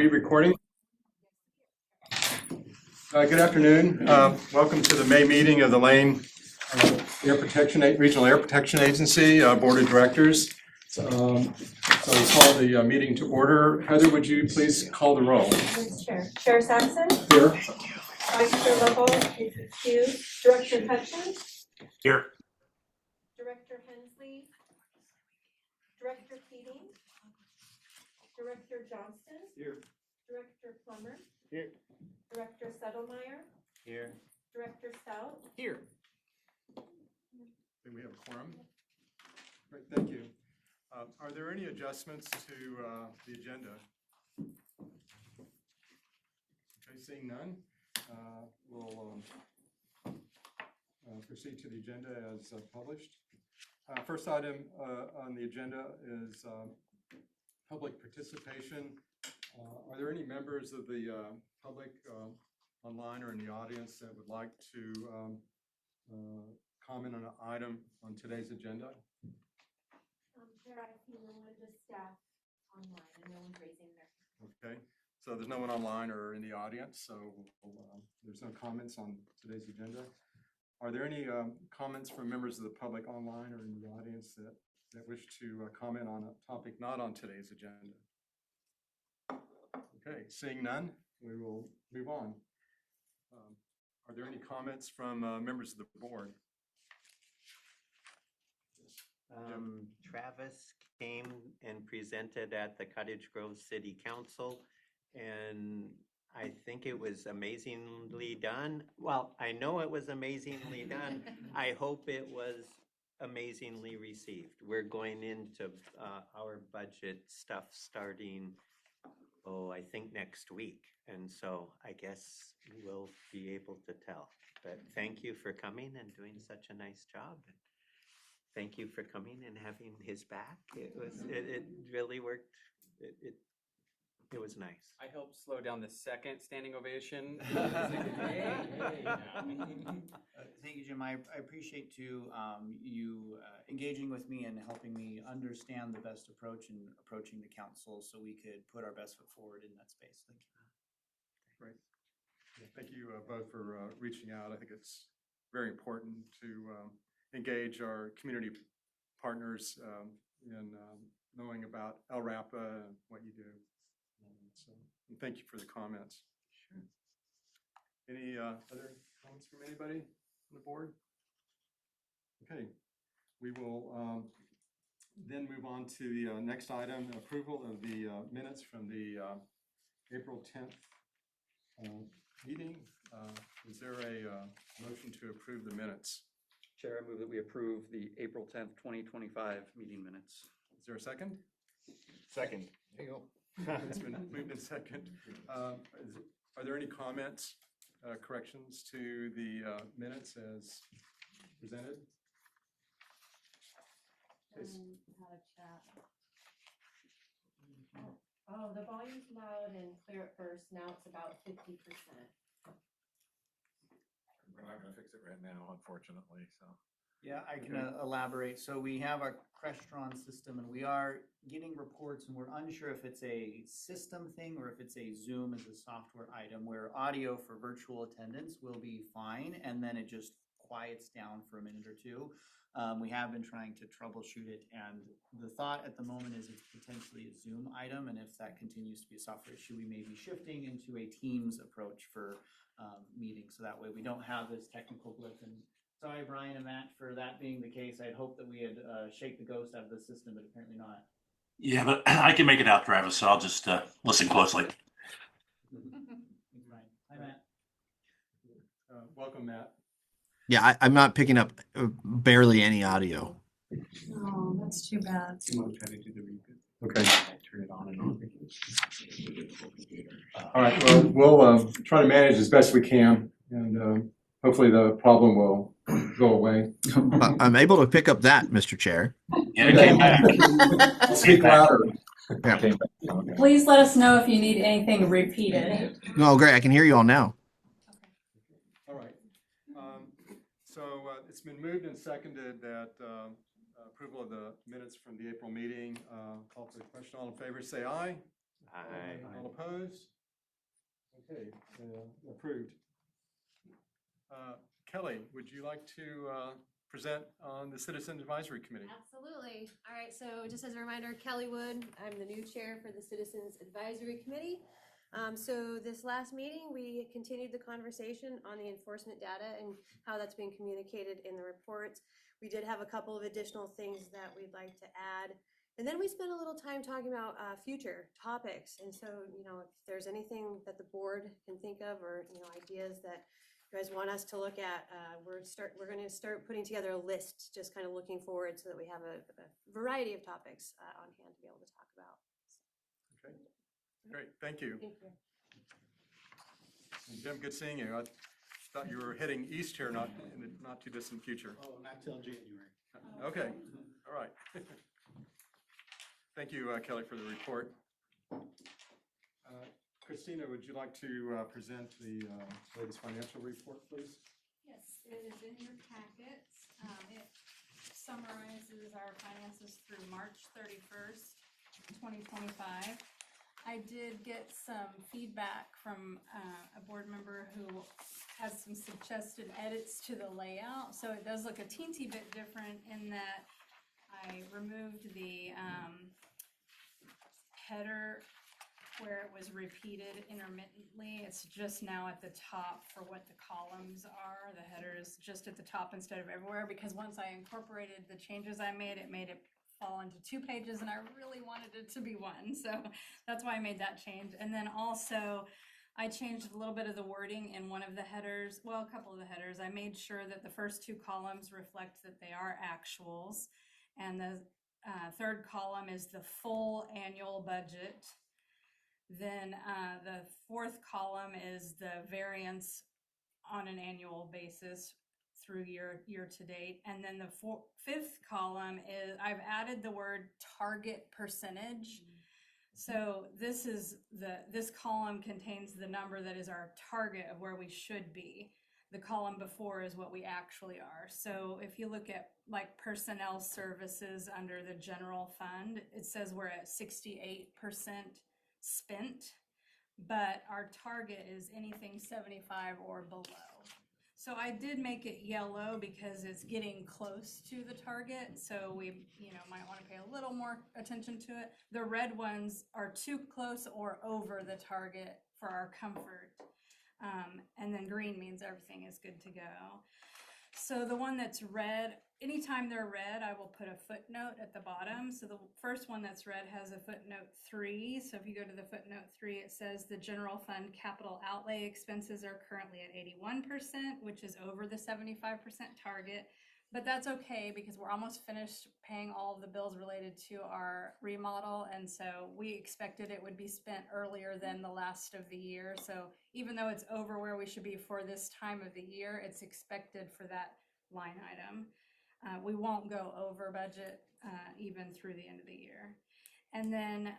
we recording? Good afternoon. Welcome to the May meeting of the Lane Regional Air Protection Agency Board of Directors. So we call the meeting to order. Heather, would you please call the roll? Yes, Chair. Chair Saxon? Here. Vice Chair Lovell is excused. Director Hutchins? Here. Director Hensley? Director Keating? Director Johnston? Here. Director Plummer? Here. Director Settlemeyer? Here. Director Stout? Here. Do we have a quorum? Great, thank you. Are there any adjustments to the agenda? Okay, seeing none, we'll proceed to the agenda as published. First item on the agenda is public participation. Are there any members of the public online or in the audience that would like to comment on an item on today's agenda? Chair, I see no one, just staff online, and no one's raising their hand. Okay, so there's no one online or in the audience, so there's no comments on today's agenda. Are there any comments from members of the public online or in the audience that wish to comment on a topic not on today's agenda? Okay, seeing none, we will move on. Are there any comments from members of the board? Travis came and presented at the Cottage Grove City Council, and I think it was amazingly done. Well, I know it was amazingly done. I hope it was amazingly received. We're going into our budget stuff starting, I think next week. And so I guess we'll be able to tell. But thank you for coming and doing such a nice job. Thank you for coming and having his back. It really worked. It was nice. I helped slow down the second standing ovation. Thank you, Jim. I appreciate too you engaging with me and helping me understand the best approach and approaching the council so we could put our best foot forward in that space. Thank you. Great. Thank you both for reaching out. I think it's very important to engage our community partners in knowing about LRAPA and what you do. And thank you for the comments. Sure. Any other comments from anybody on the board? Okay, we will then move on to the next item, approval of the minutes from the April 10th meeting. Is there a motion to approve the minutes? Chair, I move that we approve the April 10th, 2025 meeting minutes. Is there a second? Second. There you go. It's been moved in second. Are there any comments, corrections to the minutes as presented? Had a chat. Oh, the volume's loud and clear at first. Now it's about 50%. We're not gonna fix it right now, unfortunately, so. Yeah, I can elaborate. So we have our Crestron system and we are getting reports and we're unsure if it's a system thing or if it's a Zoom as a software item where audio for virtual attendance will be fine and then it just quiets down for a minute or two. We have been trying to troubleshoot it and the thought at the moment is it's potentially a Zoom item, and if that continues to be a software issue, we may be shifting into a Teams approach for meetings, so that way we don't have this technical blip. And sorry, Brian and Matt, for that being the case. I'd hoped that we had shake the ghost out of the system, but apparently not. Yeah, but I can make it out, Travis, so I'll just listen closely. Thanks, Brian. Hi, Matt. Welcome, Matt. Yeah, I'm not picking up barely any audio. Oh, that's too bad. Okay. Turn it on and on. All right. Well, we'll try to manage as best we can, and hopefully the problem will go away. I'm able to pick up that, Mr. Chair. Yeah, it came back. Speak louder. Yeah. Please let us know if you need anything repeated. No, great. I can hear you all now. All right. So it's been moved and seconded that approval of the minutes from the April meeting. Call for the question. All in favor, say aye. All opposed? Okay, approved. Kelly, would you like to present on the Citizen Advisory Committee? Absolutely. All right, so just as a reminder, Kelly Wood, I'm the new chair for the Citizens Advisory Committee. So this last meeting, we continued the conversation on the enforcement data and how that's being communicated in the reports. We did have a couple of additional things that we'd like to add. And then we spent a little time talking about future topics. And so, if there's anything that the board can think of or, ideas that you guys want us to look at, we're going to start putting together a list, just kind of looking forward so that we have a variety of topics on hand to be able to talk about. Okay, great, thank you. Thank you. And Jim, good seeing you. I thought you were heading east here, not in the not too distant future. Oh, not till January. Okay, all right. Thank you, Kelly, for the report. Christina, would you like to present the latest financial report, please? Yes, it is in your packets. It summarizes our finances through March 31st, 2025. I did get some feedback from a board member who has some suggested edits to the layout. So it does look a teensy bit different in that I removed the header where it was repeated intermittently. It's just now at the top for what the columns are. The header is just at the top instead of everywhere, because once I incorporated the changes I made, it made it fall into 2 pages, and I really wanted it to be 1. So that's why I made that change. And then also I changed a little bit of the wording in one of the headers, well, a couple of the headers. I made sure that the first 2 columns reflect that they are actuals, and the third column is the full annual budget. Then the 4th column is the variance on an annual basis through year to date. And then the 5th column is, I've added the word target percentage. So this column contains the number that is our target of where we should be. The column before is what we actually are. So if you look at like personnel services under the general fund, it says we're at 68% spent, but our target is anything 75 or below. So I did make it yellow because it's getting close to the target. So we, might want to pay a little more attention to it. The red ones are too close or over the target for our comfort. And then green means everything is good to go. So the one that's red, anytime they're red, I will put a footnote at the bottom. So the first one that's red has a footnote 3. So if you go to the footnote 3, it says the general fund capital outlay expenses are currently at 81%, which is over the 75% target. But that's okay because we're almost finished paying all of the bills related to our remodel. And so we expected it would be spent earlier than the last of the year. So even though it's over where we should be for this time of the year, it's expected for that line item. We won't go over budget even through the end of the year. And then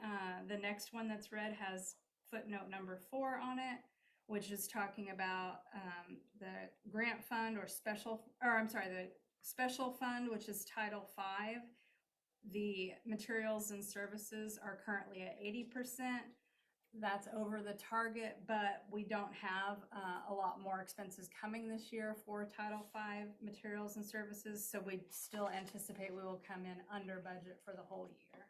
the next one that's red has footnote number 4 on it, which is talking about the grant fund the special fund, which is Title V. The materials and services are currently at 80%. That's over the target, but we don't have a lot more expenses coming this year for Title V materials and services, so we still anticipate we will come in under budget for the whole year.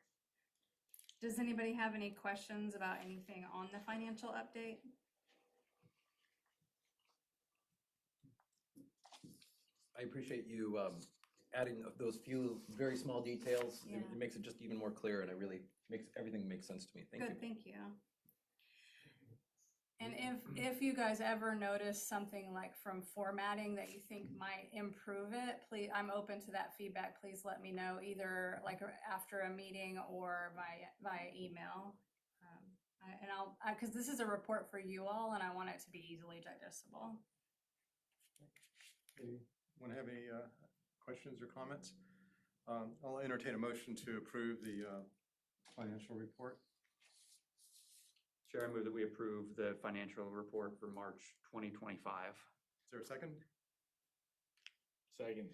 Does anybody have any questions about anything on the financial update? I appreciate you adding those few very small details. Yeah. It makes it just even more clear, and it really makes everything make sense to me. Thank you. Good, thank you. And if you guys ever notice something like from formatting that you think might improve it, please, I'm open to that feedback. Please let me know either like after a meeting or via email. Because this is a report for you all, and I want it to be easily digestible. Want to have any questions or comments? I'll entertain a motion to approve the financial report. Chair, I move that we approve the financial report for March 2025. Is there a second? Second.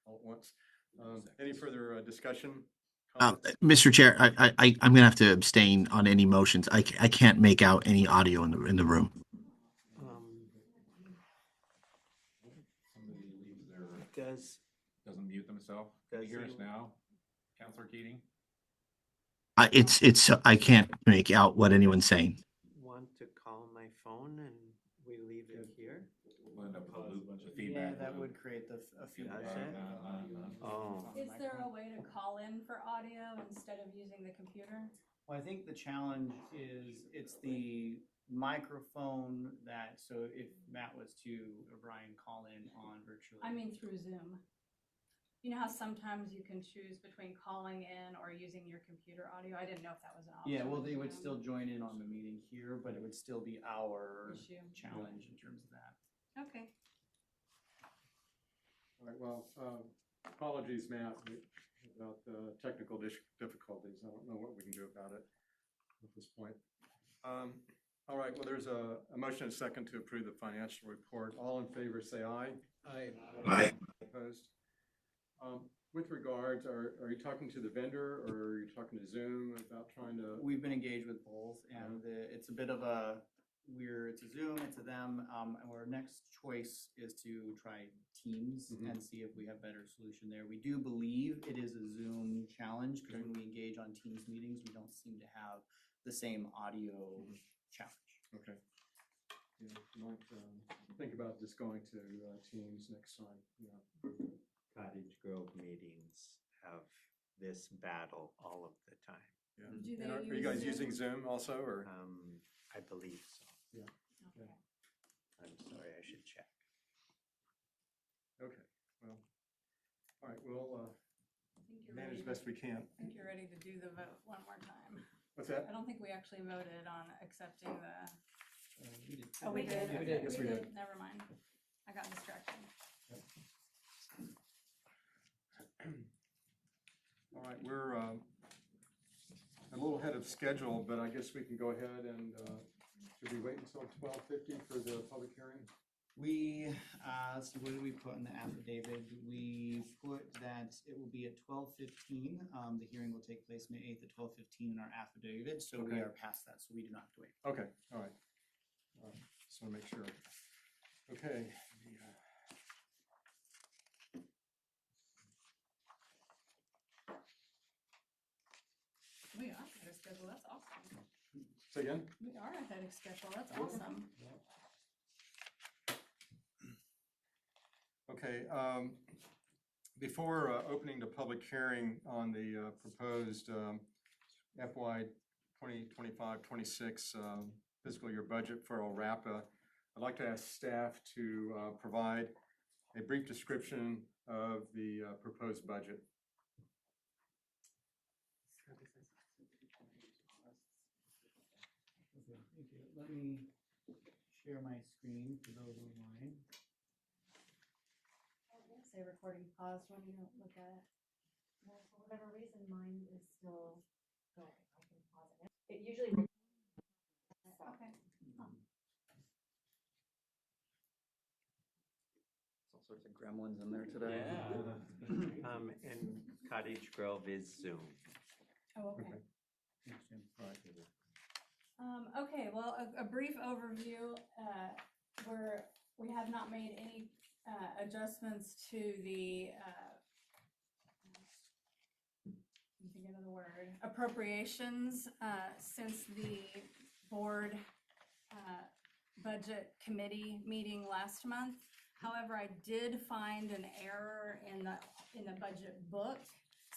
All at once. Any further discussion? Mr. Chair, I'm gonna have to abstain on any motions. I can't make out any audio in the room. Somebody leaves their, Doesn't mute themselves. Can you hear us he- now? Counselor Keating? It's I can't make out what anyone's saying. want to call my phone and we leave it here? We'll end up with a loop, bunch of Yeah, feedback. that would create a feedback. Does it? Oh. Is there a way to call in for audio instead of using the computer? Well, I think the challenge is it's the microphone that, so if Matt was to, or Brian, call in on virtually. I mean through Zoom. You know how sometimes you can choose between calling in or using your computer audio? I didn't know if that was an option. Yeah, well, they would Zoom. still join in on the meeting here, but it would still be our Issue. challenge in terms of that. Okay. All right, well, apologies, Matt, about the technical difficulties. I don't know what we can do about it at this point. All right, well, there's a motion and a second to approve the financial report. All in favor, say aye. Aye. Opposed? With regards, are you talking to the vendor or are you talking to Zoom about trying to? We've been engaged with both, and it's a bit of a, it's a Zoom, it's a them. And our next choice is to try Teams and see if we have better solution there. We do believe it is a Zoom challenge, because when we engage on Teams meetings, we don't seem to have the same audio challenge. Okay. Yeah, you might think about just going to Teams next time. Yeah. Cottage Grove meetings have this battle all of the time. Yeah. Do they And are you use guys Zoom? using Zoom also, or? I believe so. Yeah. Okay. I'm sorry, I should check. Okay, well, all right, we'll I think you're manage ready to- best we can. I think you're ready to do the vote one more time. What's that? I don't think we actually voted on accepting the, We did. oh, we did? We did, yes, we did. Never mind. I got distracted. All right, we're a little ahead of schedule, but I guess we can go ahead and, should we wait until 12:50 for the public hearing? We, let's see, what did we put in the affidavit? We put that it will be at 12:15. The hearing will take place May 8th at 12:15 in our affidavit, so we Okay. are past that, so we do not have to wait. Okay, all right. Just want to make sure. Okay. We are ahead of schedule. That's awesome. Say again? We are ahead of schedule. That's awesome. Okay, before opening the public hearing on the proposed FY 2025-26 fiscal year budget for ORAPA, I'd like to ask staff to provide a brief description of the proposed budget. Okay, thank you. Let me share my screen for those online. Say recording paused when you don't look at it. Well, for whatever reason, mine is still going. I can pause it. It usually. Okay. All sorts of gremlins in there today. And Cottage Grove is Zoom. Oh, okay. Thanks, Jim. Okay, well, a brief overview, we have not made any, adjustments to the, I'm thinking of the word, appropriations, since the board, budget committee meeting last month. However, I did find an error in the budget book,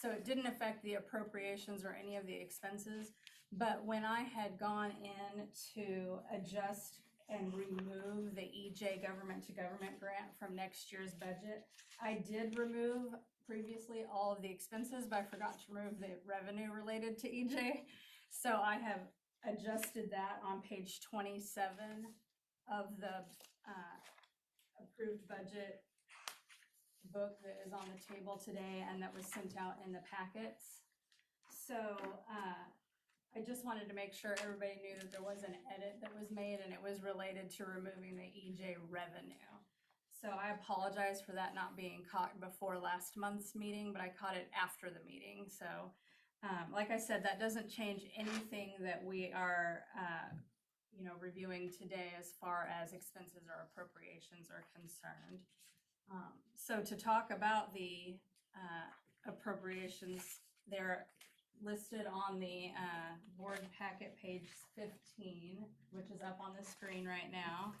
so it didn't affect the appropriations or any of the expenses. But when I had gone in to adjust and remove the EJ government to government grant from next year's budget, I did remove previously all of the expenses, but I forgot to remove the revenue related to EJ. So I have adjusted that on page 27 of the approved budget book that is on the table today and that was sent out in the packets. So I just wanted to make sure everybody knew that there was an edit that was made and it was related to removing the EJ revenue. So I apologize for that not being caught before last month's meeting, but I caught it after the meeting. So Like I said, that doesn't change anything that we are, reviewing today as far as expenses or appropriations are concerned. So to talk about the appropriations, they're listed on the board packet, page 15, which is up on the screen right now.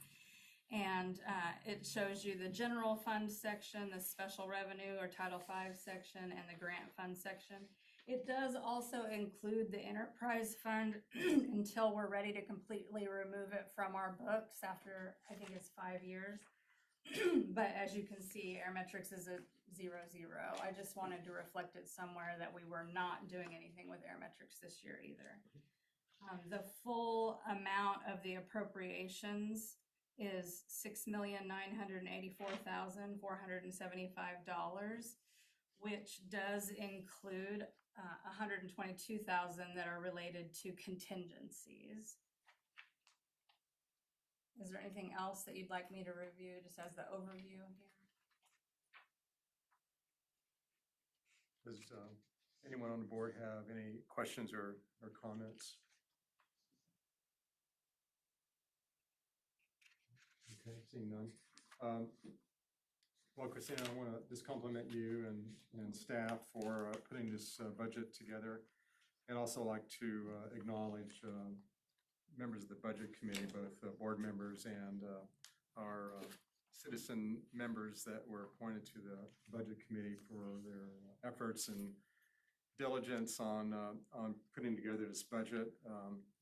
And it shows you the general fund section, the special revenue or Title V section, and the grant fund section. It does also include the enterprise fund until we're ready to completely remove it from our books after, I think it's 5 years. But as you can see, Airmetrics is a 0, 0. I just wanted to reflect it somewhere that we were not doing anything with Airmetrics this year either. The full amount of the appropriations is $6,984,475, which does include 122,000 that are related to contingencies. Is there anything else that you'd like me to review just as the overview here? Does anyone on the board have any questions or comments? Okay, seeing none. Well, Christina, I want to just compliment you and staff for putting this budget together, and also like to acknowledge members of the budget committee, both board members and our citizen members that were appointed to the budget committee for their efforts and diligence on putting together this budget.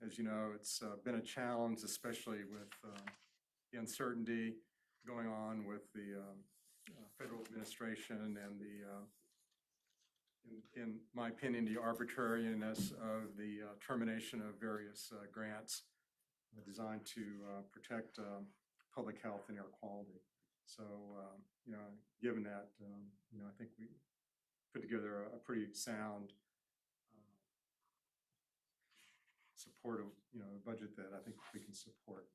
As you know, it's been a challenge, especially with the uncertainty going on with the federal administration and the, in my opinion, the arbitrariness of the termination of various grants designed to protect public health and air quality. So, given that, I think we put together a pretty sound, supportive, budget that I think we can support.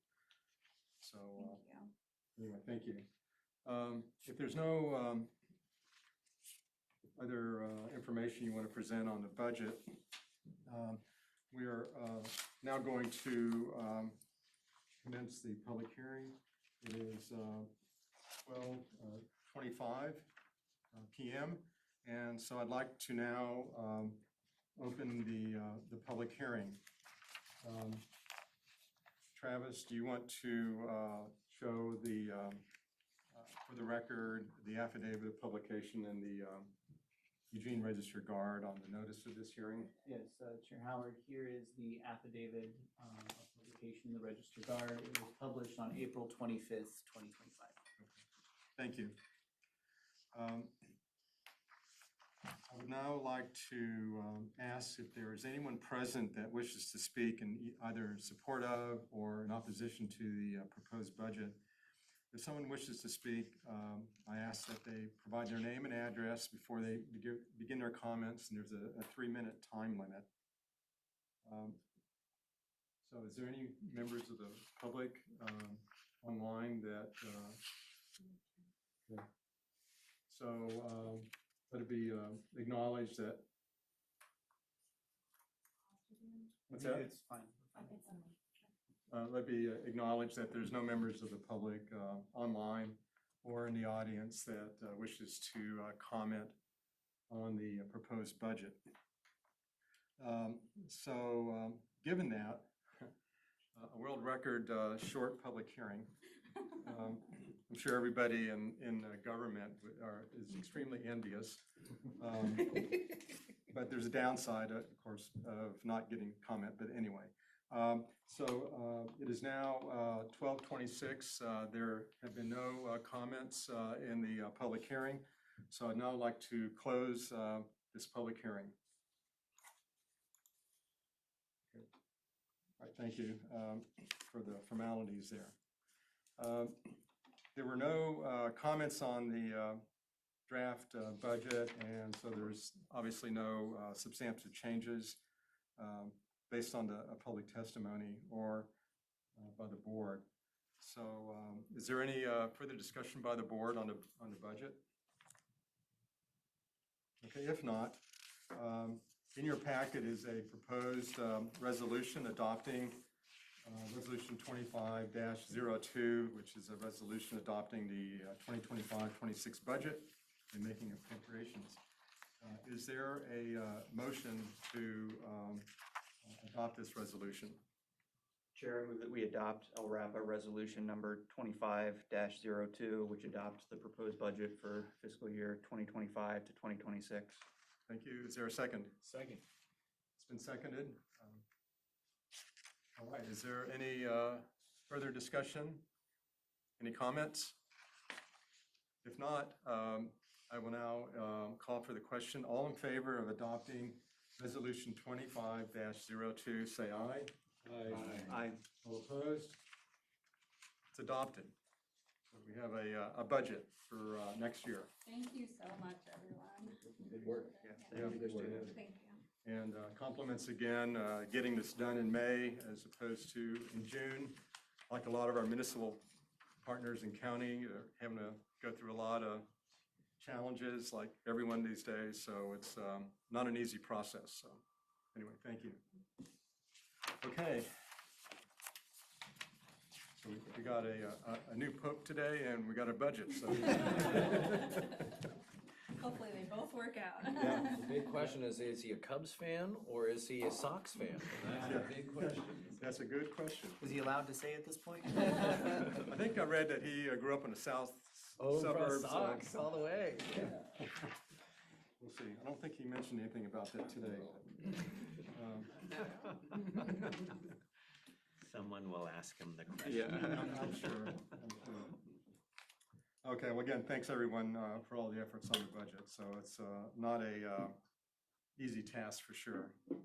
So, anyway, thank you. If there's no other information you want to present on the budget, we are now going to commence the public hearing. It is 12:25 p.m. And so I'd like to now open the public hearing. Travis, do you want to show the, for the record, the affidavit of publication and the Eugene Register Guard on the notice of this hearing? Yes, Chair Howard, here is the affidavit of publication in the Register Guard. It was published on April 25th, 2025. Thank you. I would now like to ask if there is anyone present that wishes to speak in either support of or in opposition to the proposed budget. If someone wishes to speak, I ask that they provide their name and address before they begin their comments, and there's a 3-minute time limit. So is there any members of the public online that, yeah. So let it be acknowledged that. What's that? It's fine. Let it be acknowledged that there's no members of the public online or in the audience that wishes to comment on the proposed budget. Given that, a world record short public hearing, I'm sure everybody in government is extremely envious. But there's a downside, of course, of not getting comment, but anyway. It is now 12:26. There have been no comments in the public hearing. So I'd now like to close this public hearing. Okay. All right, thank you for the formalities there. There were no comments on the draft budget, and so there's obviously no substantive changes based on the public testimony or by the board. So is there any further discussion by the board on the budget? Okay, if not, In your packet is a proposed resolution adopting Resolution 25-02, which is a resolution adopting the 2025-26 budget and making appropriations. Is there a motion to adopt this resolution? Chair, I move that we adopt LRAPA resolution number 25-02, which adopts the proposed budget for fiscal year 2025 to 2026. Thank you. Is there a second? Second. It's been seconded. All right, is there any further discussion? Any comments? If not, I will now call for the question. All in favor of adopting Resolution 25-02, say aye. Aye. All opposed? It's adopted. So we have a budget for next year. Thank you so much, everyone. Good work. Yeah, Good work. Thank you. And compliments again, getting this done in May as opposed to in June. Like a lot of our municipal partners in county, having to go through a lot of challenges like everyone these days. So it's not an easy process. So anyway, thank you. Okay. So we got a new pope today and we got a budget. So. Hopefully they both work out. Yeah. The big question is he a Cubs fan or is he a Sox fan? That's a big question. That's a good question. Was he allowed to say at this point? I think I read that he grew up in the south Oh, suburbs. Sox all the way. We'll see. I don't think he mentioned anything about that today. Someone will ask him the question. I'm sure. Okay, well, again, thanks everyone for all the efforts on the budget. So it's not a easy task for sure. And,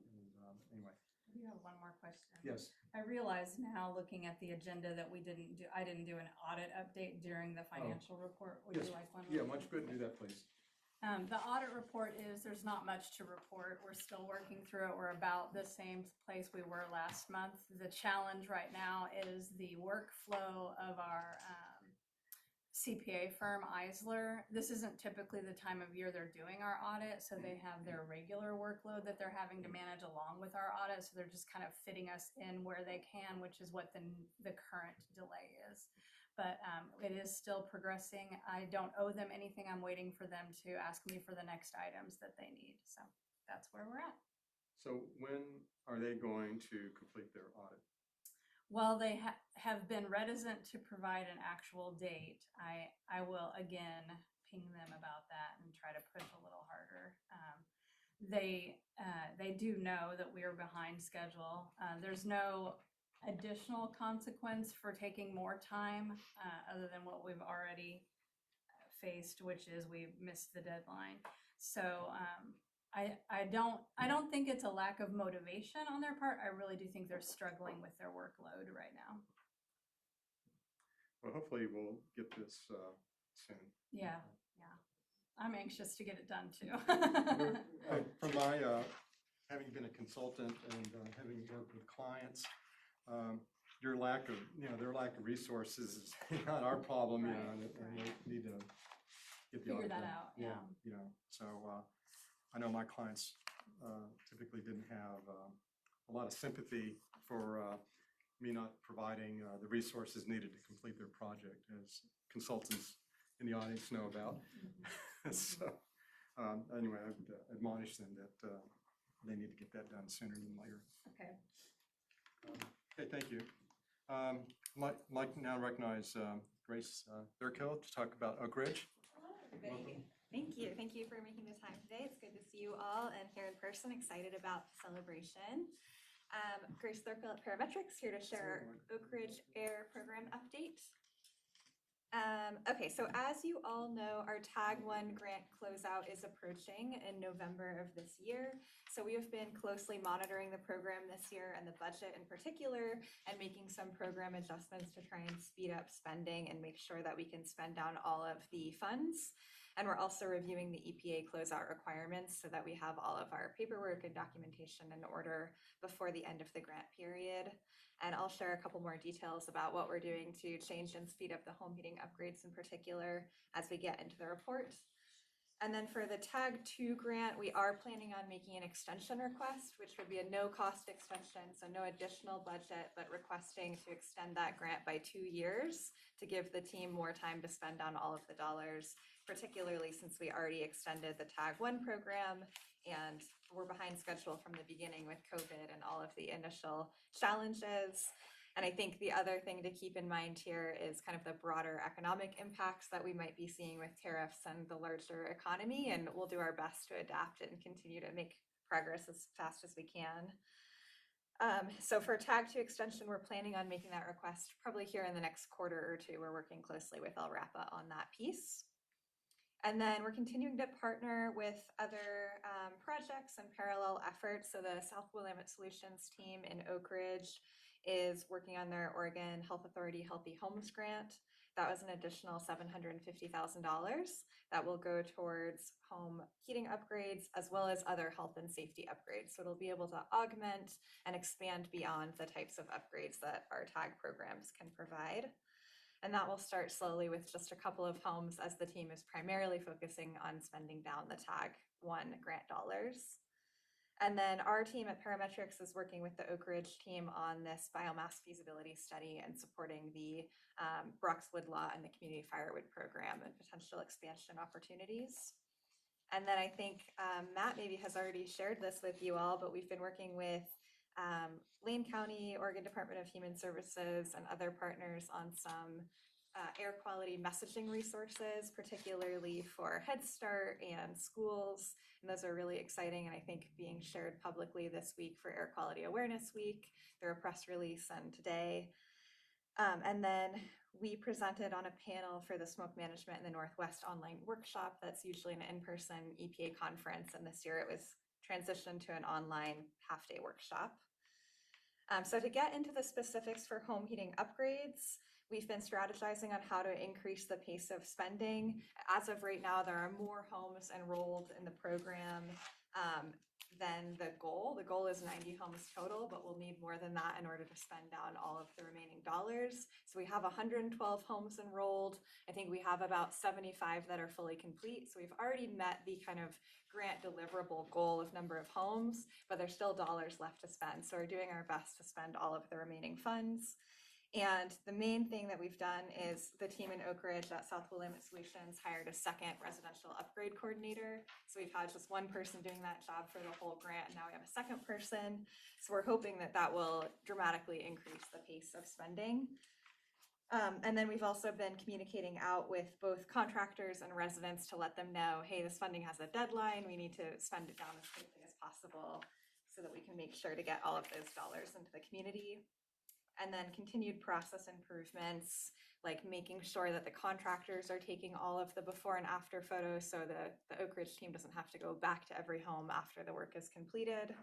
anyway, I do have one more question. yes. I realize now, looking at the agenda, that I didn't do an audit update during the financial report. Would Yes. you like one? Yeah, much good. Do that, please. The audit report is, there's not much to report. We're still working through it. We're about the same place we were last month. The challenge right now is the workflow of our CPA firm, Eisler. This isn't typically the time of year they're doing our audit, so they have their regular workload that they're having to manage along with our audit, so they're just kind of fitting us in where they can, which is what the current delay is. But it is still progressing. I don't owe them anything. I'm waiting for them to ask me for the next items that they need, so that's where we're at. So when are they going to complete their audit? Well, they have been reticent to provide an actual date. I will again ping them about that and try to push a little harder. They do know that we are behind schedule. There's no additional consequence for taking more time other than what we've already faced, which is we missed the deadline. So I don't think it's a lack of motivation on their part. I really do think they're struggling with their workload right now. Well, hopefully we'll get this soon. Yeah. I'm anxious to get it done too. From my, having been a consultant and having worked with clients, your lack of, their lack of resources is not our problem, Right, and they need to get the Figure audit that done. out, yeah. So I know my clients typically didn't have a lot of sympathy for me not providing the resources needed to complete their project, as consultants in the audience know about. So anyway, I would admonish them that they need to get that done sooner than later. Okay. Okay, thank you. Like to now recognize Grace Thurkill to talk about Oak Ridge. Hello, everybody. Thank you. Thank you for making the time today. It's good to see you all and here in person. Excited about the celebration. Grace Thurkill at Parametrics, here to share our Oak Ridge Air program update. Okay, so as you all know, our Tag 1 grant closeout is approaching in November of this year. So we have been closely monitoring the program this year and the budget in particular, and making some program adjustments to try and speed up spending and make sure that we can spend down all of the funds. And we're also reviewing the EPA closeout requirements so that we have all of our paperwork and documentation in order before the end of the grant period. And I'll share a couple more details about what we're doing to change and speed up the home heating upgrades in particular as we get into the report. And then for the TAG 2 grant, we are planning on making an extension request, which would be a no-cost extension, so no additional budget, but requesting to extend that grant by 2 years to give the team more time to spend on all of the dollars, particularly since we already extended the TAG 1 program and we're behind schedule from the beginning with COVID and all of the initial challenges. And I think the other thing to keep in mind here is kind of the broader economic impacts that we might be seeing with tariffs and the larger economy, and we'll do our best to adapt and continue to make progress as fast as we can. So for TAG 2 extension, we're planning on making that request probably here in the next quarter or two. We're working closely with LRAPA on that piece. And then we're continuing to partner with other projects and parallel efforts. So the South Willamette Solutions team in Oak Ridge is working on their Oregon Health Authority Healthy Homes Grant. That was an additional $750,000 that will go towards home heating upgrades as well as other health and safety upgrades. So it'll be able to augment and expand beyond the types of upgrades that our TAG programs can provide. And that will start slowly with just a couple of homes as the team is primarily focusing on spending down the TAG 1 grant dollars. And then our team at Parametrics is working with the Oak Ridge team on this biomass feasibility study and supporting the Brock's Woodlaw and the Community Firewood Program and potential expansion opportunities. And then I think Matt maybe has already shared this with you all, but we've been working with Lane County, Oregon Department of Human Services, and other partners on some air quality messaging resources, particularly for Head Start and schools. And those are really exciting and I think being shared publicly this week for Air Quality Awareness Week. They're a press release and today. And then we presented on a panel for the Smoke Management in the Northwest online workshop. That's usually an in-person EPA conference, and this year it was transitioned to an online half-day workshop. So to get into the specifics for home heating upgrades, we've been strategizing on how to increase the pace of spending. As of right now, there are more homes enrolled in the program than the goal. The goal is 90 homes total, but we'll need more than that in order to spend down all of the remaining dollars. So we have 112 homes enrolled. I think we have about 75 that are fully complete. So we've already met the kind of grant deliverable goal of number of homes, but there's still dollars left to spend. So we're doing our best to spend all of the remaining funds. And the main thing that we've done is the team in Oak Ridge at South Willamette Solutions hired a second residential upgrade coordinator. So we've had just one person doing that job for the whole grant, and now we have a second person. So we're hoping that that will dramatically increase the pace of spending. And then we've also been communicating out with both contractors and residents to let them know, hey, this funding has a deadline. We need to spend it down as quickly as possible so that we can make sure to get all of those dollars into the community. And then continued process improvements, like making sure that the contractors are taking all of the before and after photos so the Oak Ridge team doesn't have to go back to every home after the work is completed.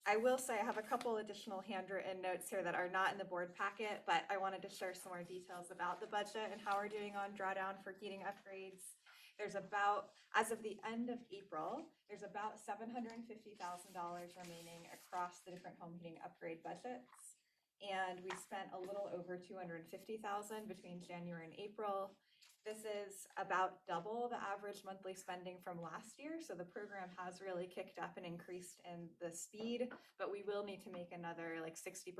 I will say I have a couple additional handwritten notes here that are not in the board packet, but I wanted to share some more details about the budget and how we're doing on drawdown for heating upgrades. There's about, as of the end of April, there's about $750,000 remaining across the different home heating upgrade budgets. And we spent a little over $250,000 between January and April. This is about double the average monthly spending from last year. So the program has really kicked up and increased in the speed, but we will need to make another like 60%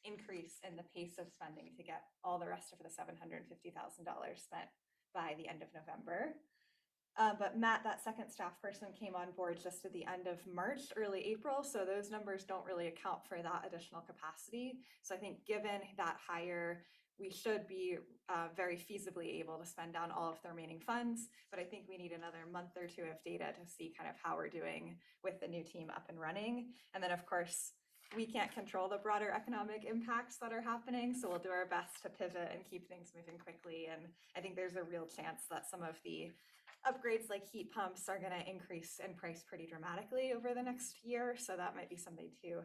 increase in the pace of spending to get all the rest of the $750,000 spent by the end of November. But Matt, that second staff person, came on board just at the end of March, early April. So those numbers don't really account for that additional capacity. So I think given that hire, we should be very feasibly able to spend down all of the remaining funds. But I think we need another month or two of data to see kind of how we're doing with the new team up and running. And then of course, we can't control the broader economic impacts that are happening. So we'll do our best to pivot and keep things moving quickly. And I think there's a real chance that some of the upgrades like heat pumps are going to increase in price pretty dramatically over the next year. So that might be something to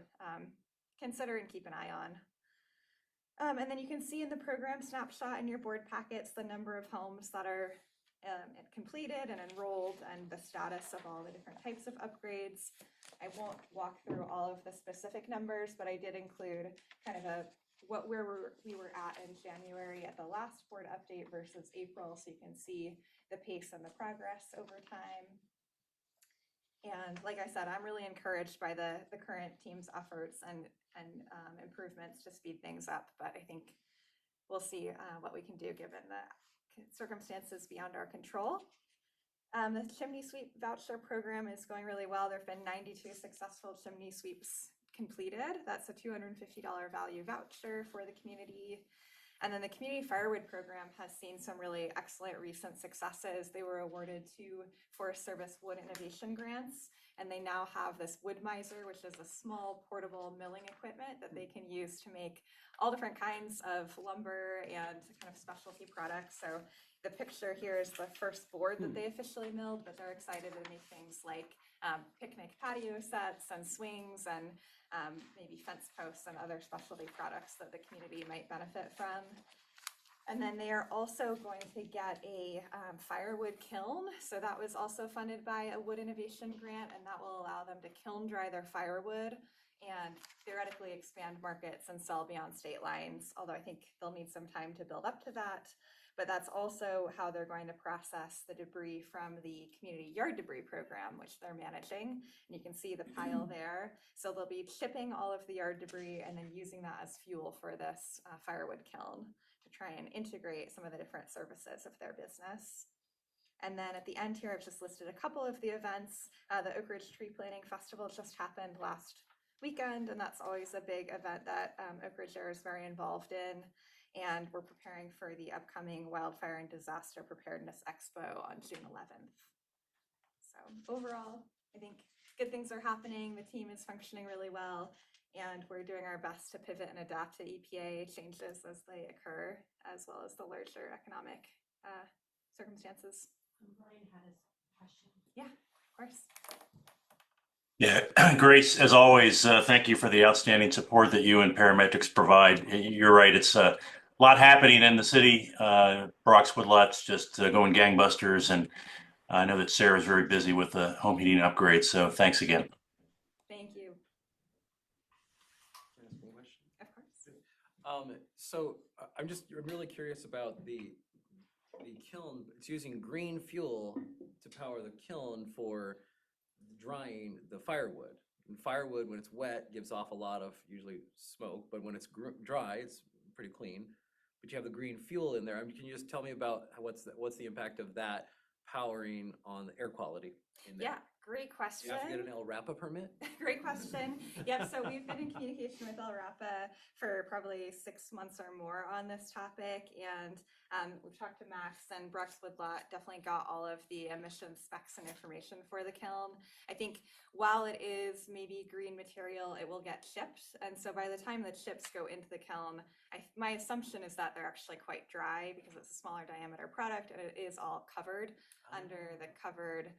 consider and keep an eye on. And then you can see in the program snapshot in your board packets the number of homes that are completed and enrolled and the status of all the different types of upgrades. I won't walk through all of the specific numbers, but I did include kind of a where we were at in January at the last board update versus April, so you can see the pace and the progress over time. And like I said, I'm really encouraged by the current team's efforts and improvements to speed things up, but I think we'll see what we can do given the circumstances beyond our control. The chimney sweep voucher program is going really well. There have been 92 successful chimney sweeps completed. That's a $250 value voucher for the community. And then the community firewood program has seen some really excellent recent successes. They were awarded 2 Forest Service wood innovation grants, and they now have this Wood Miser, which is a small portable milling equipment that they can use to make all different kinds of lumber and kind of specialty products. So the picture here is the first board that they officially milled, but they're excited to make things like picnic patio sets and swings and maybe fence posts and other specialty products that the community might benefit from. And then they are also going to get a firewood kiln. So that was also funded by a Wood Innovation Grant, and that will allow them to kiln dry their firewood and theoretically expand markets and sell beyond state lines, although I think they'll need some time to build up to that. But that's also how they're going to process the debris from the community yard debris program, which they're managing. And you can see the pile there. So they'll be chipping all of the yard debris and then using that as fuel for this firewood kiln to try and integrate some of the different services of their business. And then at the end here, I've just listed a couple of the events. The Oak Ridge Tree Planting Festival just happened last weekend, and that's always a big event that Oak Ridge Air is very involved in. And we're preparing for the upcoming Wildfire and Disaster Preparedness Expo on June 11th. So overall, I think good things are happening. The team is functioning really well, and we're doing our best to pivot and adapt to EPA changes as they occur, as well as the larger economic circumstances. Brian had a question. Yeah, of course. Yeah, Grace, as always, thank you for the outstanding support that you and Parametrics provide. You're right, it's a lot happening in the city. Brock's Woodlot's just going gangbusters, and I know that Sarah's very busy with the home heating upgrades, so thanks again. Thank you. Of course. So I'm really curious about the kiln. It's using green fuel to power the kiln for drying the firewood. And firewood, when it's wet, gives off a lot of usually smoke, but when it's dry, it's pretty clean. But you have the green fuel in there. I mean, can you just tell me about what's the impact of that powering on the air quality in there? Yeah, great question. You have to get an LRAPA permit? Great question. Yep, so we've been in communication with LRAPA for probably 6 months or more on this topic, and we've talked to Max, and Brock's Woodlot definitely got all of the emission specs and information for the kiln. I think while it is maybe green material, it will get chipped, and so by the time the chips go into the kiln, my assumption is that they're actually quite dry because it's a smaller diameter product and it is all covered under the covered.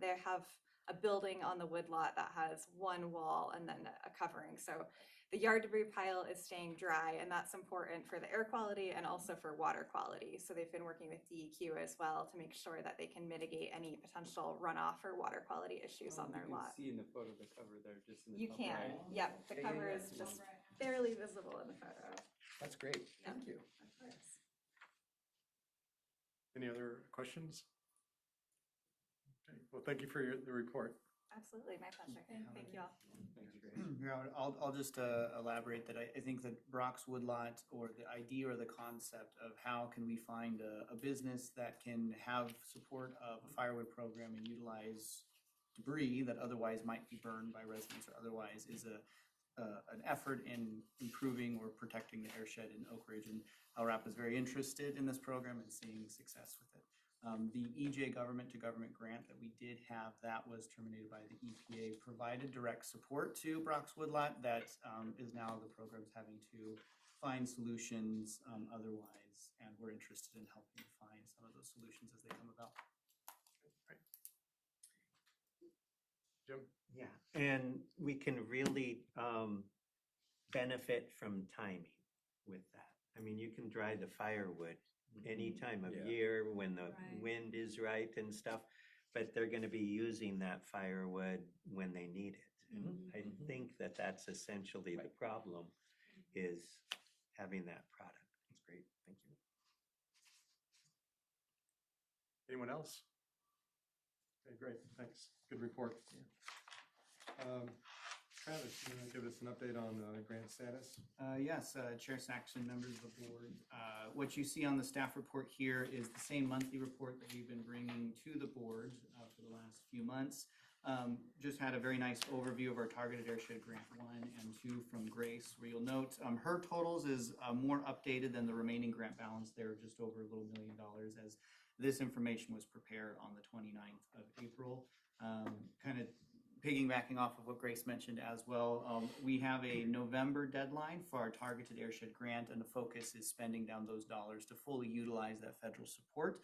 They have a building on the woodlot that has one wall and then a covering. So the yard debris pile is staying dry, and that's important for the air quality and also for water quality. So they've been working with DEQ as well to make sure that they can mitigate any potential runoff or water quality issues on their lot. See in the photo the cover there, just in the You top can, right. yep, the cover is just barely visible in the photo. That's great. Thank you. Of course. Any other questions? Okay, well, thank you for the report. Absolutely, my pleasure. Thank you all. Yeah, I'll just elaborate that I think that Brock's Woodlot, or the idea or the concept of how can we find a business that can have support of a firewood program and utilize debris that otherwise might be burned by residents or otherwise is an effort in improving or protecting the airshed in Oak Ridge, and LRAP is very interested in this program and seeing success with it. The EJ government to government grant that we did have, that was terminated by the EPA, provided direct support to Brock's Woodlot. That is now the program's having to find solutions otherwise, and we're interested in helping find some of those solutions as they come about. Right. Jim? Yeah, and we can really benefit from timing with that. I mean, you can dry the firewood any time of year when the wind is right and stuff, but they're going to be using that firewood when they need it. And I think that that's essentially the problem, is having that product. That's great. Thank you. Anyone else? Okay, great, thanks. Good report. Travis, you want to give us an update on grant status? Yes, Chair Saxon, members of the board. What you see on the staff report here is the same monthly report that we've been bringing to the board for the last few months. Just had a very nice overview of our targeted airshed grant 1 and 2 from Grace, where you'll note her totals is more updated than the remaining grant balance. They're just over a little $1 million, as this information was prepared on the 29th of April. Kind of piggybacking off of what Grace mentioned as well, we have a November deadline for our targeted airshed grant, and the focus is spending down those dollars to fully utilize that federal support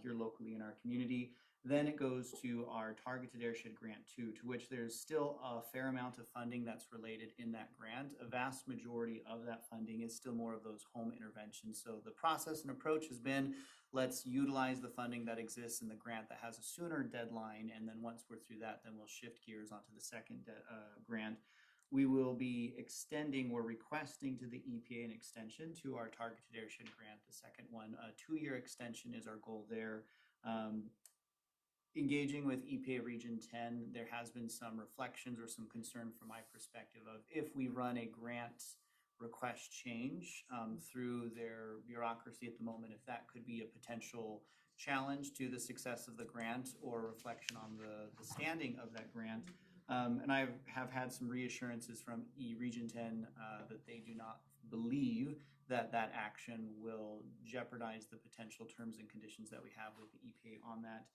here locally in our community. Then it goes to our targeted airshed grant 2, to which there's still a fair amount of funding that's related in that grant. A vast majority of that funding is still more of those home interventions. So the process and approach has been, let's utilize the funding that exists in the grant that has a sooner deadline, and then once we're through that, then we'll shift gears onto the second grant. We will be extending or requesting to the EPA an extension to our targeted airshed grant, the second one. A 2-year extension is our goal there. Engaging with EPA Region 10, there has been some reflections or some concern from my perspective of if we run a grant request change through their bureaucracy at the moment, if that could be a potential challenge to the success of the grant or a reflection on the standing of that grant. And I have had some reassurances from Region 10 that they do not believe that that action will jeopardize the potential terms and conditions that we have with the EPA on that.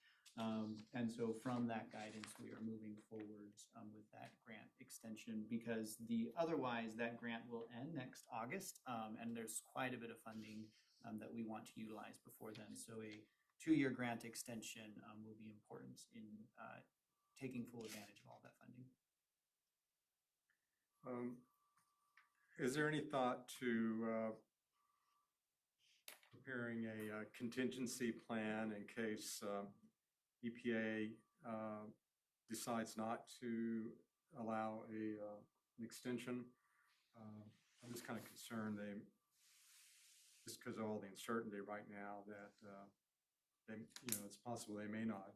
And so from that guidance, we are moving forward with that grant extension, because otherwise that grant will end next August, and there's quite a bit of funding that we want to utilize before then. So a 2-year grant extension will be important in taking full advantage of all that funding. Is there any thought to preparing a contingency plan in case EPA decides not to allow an extension? I'm just kind of concerned just because of all the uncertainty right now that it's possible they may not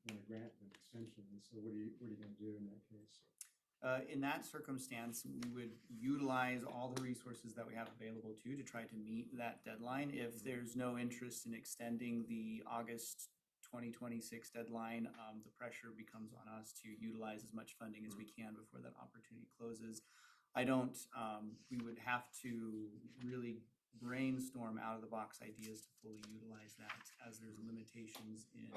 want to grant an extension. So what are you going to do in that case? In that circumstance, we would utilize all the resources that we have available to try to meet that deadline. If there's no interest in extending the August 2026 deadline, the pressure becomes on us to utilize as much funding as we can before that opportunity closes. We would have to really brainstorm out of the box ideas to fully utilize that, as there's limitations in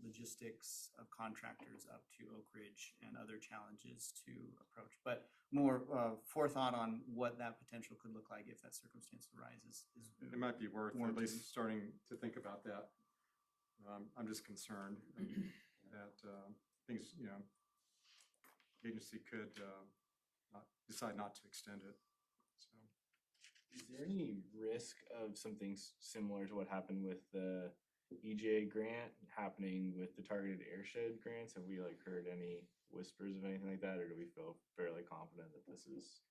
logistics of contractors up to Oak Ridge and other challenges to approach. But more forethought on what that potential could look like if that circumstance arises. It might be worth at least starting to think about that. I'm just concerned that things, agency could decide not to extend it. So, is there any risk of something similar to what happened with the EJA grant happening with the targeted airshed grants? Have we heard any whispers of anything like that, or do we feel fairly confident that this is?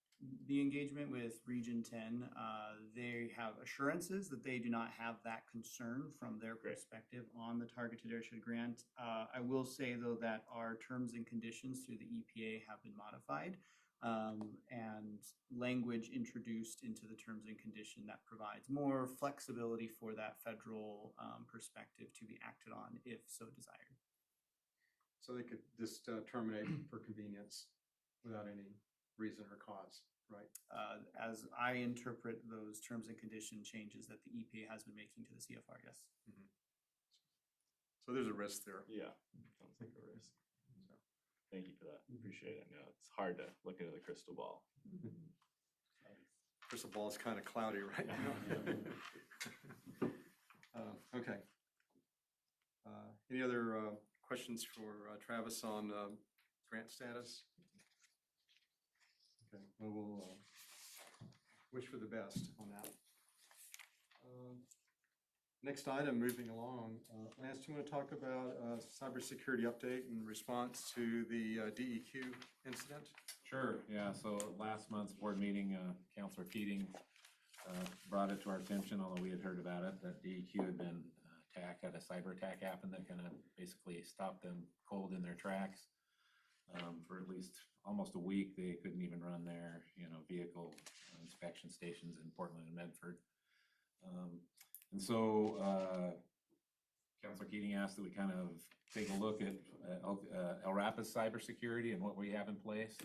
The engagement with Region 10, they have assurances that they do not have that concern from their perspective on the targeted airshed grant. I will say, though, that our terms and conditions through the EPA have been modified, and language introduced into the terms and condition that provides more flexibility for that federal perspective to be acted on if so desired. So they could just terminate for convenience without any reason or cause, right? As I interpret those terms and condition changes that the EPA has been making to the CFR, yes. Mm-hmm. So there's a risk there. Yeah, sounds like a risk. So, thank you for that. Appreciate it. I know it's hard to look into the crystal ball. Crystal ball is kind of cloudy right now. Okay. Any other questions for Travis on grant status? Okay, well, we'll wish for the best on that. Next item, moving along. Lance, do you want to talk about cybersecurity update in response to the DEQ incident? Sure, yeah, so last month's board meeting, Counselor Keating brought it to our attention, although we had heard about it, that DEQ had been attacked, had a cyber attack happen that kind of basically stopped them cold in their tracks. For at least almost a week, they couldn't even run their, vehicle inspection stations in Portland and Medford. And so Councilor Keating asked that we kind of take a look at LRAPA's cybersecurity and what we have in place.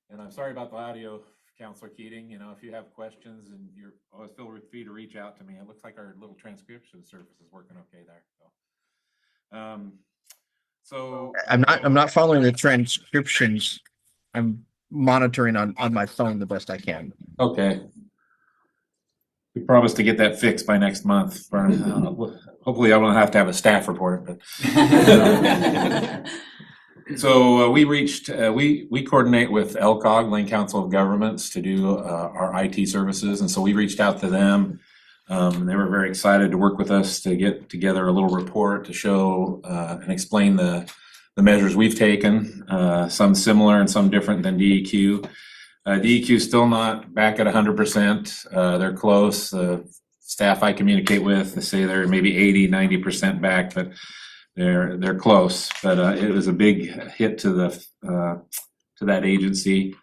And I'm sorry about the audio, Councilor Keating. If you have questions, and you're always feel free to reach out to me. It looks like our little transcription service is working okay there. So I'm not following the transcriptions. I'm monitoring on my phone the best I can. okay. We promise to get that fixed by next month. Hopefully I won't have to have a staff report, but. So we reached, we coordinate with LCOG, Lane Council of Governments, to do our IT services. And so we reached out to them. And they were very excited to work with us to get together a little report to show and explain the measures we've taken, some similar and some different than DEQ. DEQ is still not back at 100%. They're close. The staff I communicate with, they say they're maybe 80, 90% back, but they're close. But it was a big hit to that agency.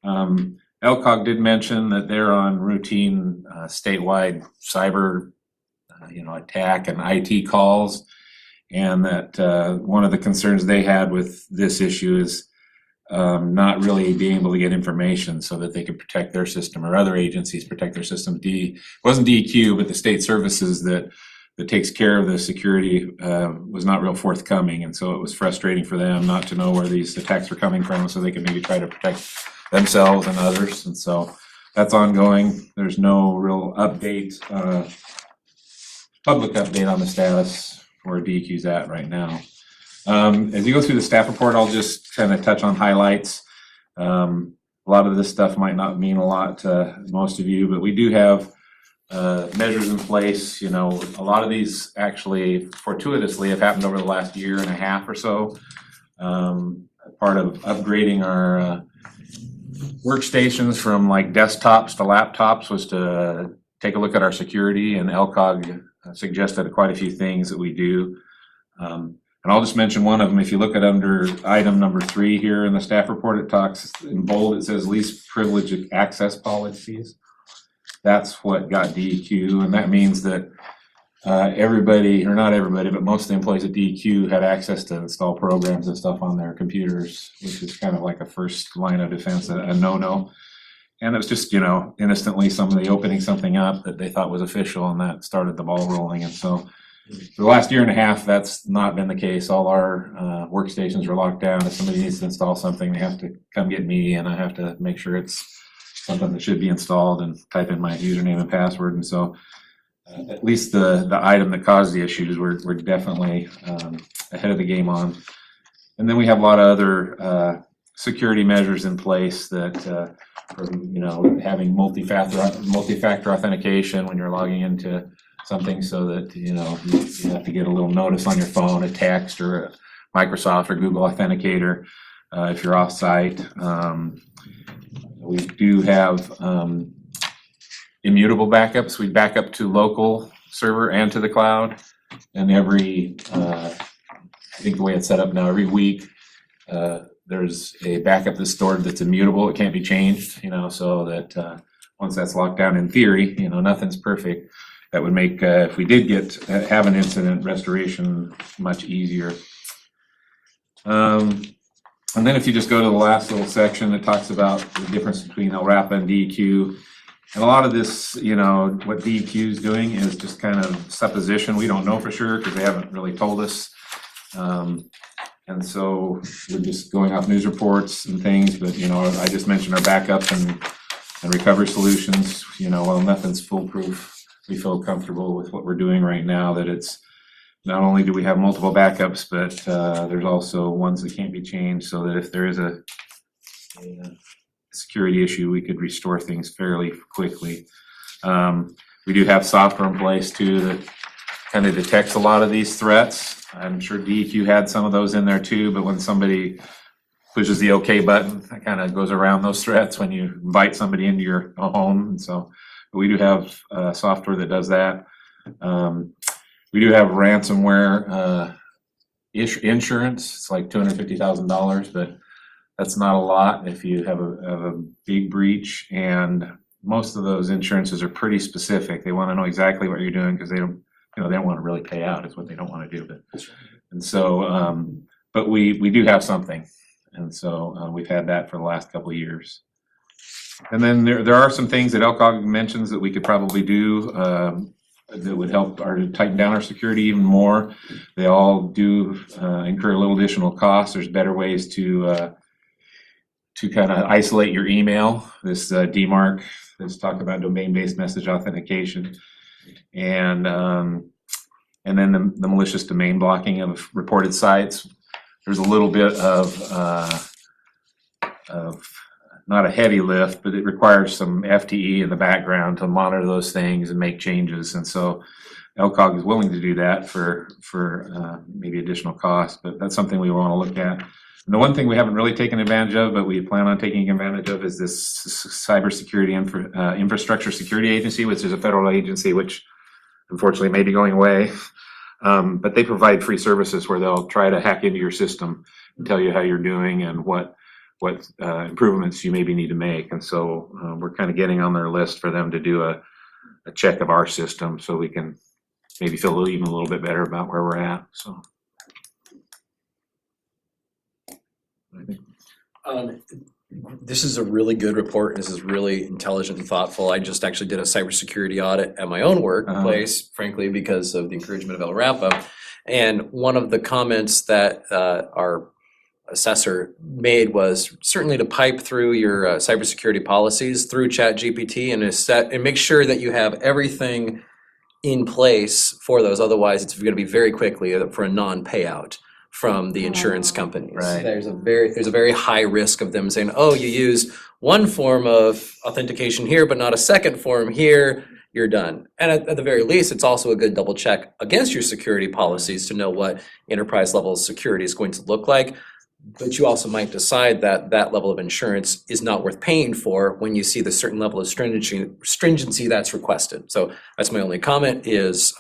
LCOG did mention that they're on routine statewide cyber, attack and IT calls, and that one of the concerns they had with this issue is not really being able to get information so that they could protect their system, or other agencies protect their system. It wasn't DEQ, but the state services that takes care of the security was not real forthcoming, and so it was frustrating for them not to know where these attacks were coming from, so they could maybe try to protect themselves and others. And so that's ongoing. There's no real update, public update on the status where DEQ's at right now. As you go through the staff report, I'll just kind of touch on highlights. A lot of this stuff might not mean a lot to most of you, but we do have measures in place. A lot of these actually fortuitously have happened over the last year and a half or so. Part of upgrading our workstations from like desktops to laptops was to take a look at our security, and LCOG suggested quite a few things that we do. And I'll just mention one of them. If you look at under item number 3 here in the staff report, it talks in bold, it says least privileged access policies. That's what got DEQ, and that means that everybody, or not everybody, but most of the employees at DEQ had access to install programs and stuff on their computers, which is kind of like a first line of defense, a no-no. And it was just, innocently somebody opening something up that they thought was official, and that started the ball rolling. And so for the last year and a half, that's not been the case. All our workstations are locked down. If somebody needs to install something, they have to come get me, and I have to make sure it's something that should be installed and type in my username and password. And so at least the item that caused the issues, we're definitely ahead of the game on. And then we have a lot of other security measures in place that, having multi-factor authentication when you're logging into something, so that you have to get a little notice on your phone, a text, or a Microsoft or Google Authenticator if you're off-site. We do have immutable backups. We back up to local server and to the cloud, and I think the way it's set up now, every week there's a backup that's stored that's immutable. It can't be changed, so that once that's locked down, in theory, nothing's perfect. That would make, if we did have an incident, restoration much easier. And then if you just go to the last little section, it talks about the difference between LRAPA and DEQ. And a lot of this, what DEQ is doing is just kind of supposition. We don't know for sure because they haven't really told us. And so we're just going off news reports and things. But, I just mentioned our backup and recovery solutions. While nothing's foolproof, we feel comfortable with what we're doing right now, that it's not only do we have multiple backups, but there's also ones that can't be changed, so that if there is a security issue, we could restore things fairly quickly. We do have software in place too that kind of detects a lot of these threats. I'm sure DEQ had some of those in there too, but when somebody pushes the OK button, that kind of goes around those threats when you invite somebody into your home. And so we do have software that does that. We do have ransomware insurance. It's like $250,000, but that's not a lot if you have a big breach. And most of those insurances are pretty specific. They want to know exactly what you're doing because they don't want to really pay out is what they don't want to do. And so, but we do have something. And so we've had that for the last couple of years. And then there are some things that LCOG mentions that we could probably do that would help tighten down our security even more. They all do incur a little additional cost. There's better ways to kind of isolate your email. This DMARC that's talked about domain-based message authentication. And then the malicious domain blocking of reported sites. There's a little bit of not a heavy lift, but it requires some FTE in the background to monitor those things and make changes. And so LCOG is willing to do that for maybe additional cost, but that's something we want to look at. And the one thing we haven't really taken advantage of, but we plan on taking advantage of, is this Cybersecurity Infrastructure Security Agency, which is a federal agency, which unfortunately may be going away. But they provide free services where they'll try to hack into your system and tell you how you're doing and what improvements you maybe need to make. And so we're kind of getting on their list for them to do a check of our system so we can maybe feel even a little bit better about where we're at. So. This is a really good report. This is really intelligent and thoughtful. I just actually did a cybersecurity audit at my own workplace, frankly, because of the encouragement of LRAPA. And one of the comments that our assessor made was certainly to pipe through your cybersecurity policies through ChatGPT and make sure that you have everything in place for those. Otherwise, it's going to be very quickly for a non-payout from the insurance companies. Right. There's a very high risk of them saying, oh, you use one form of authentication here, but not a second form here, you're done. And at the very least, it's also a good double check against your security policies to know what enterprise level security is going to look like. But you also might decide that that level of insurance is not worth paying for when you see the certain level of stringency that's requested. So that's my only comment is,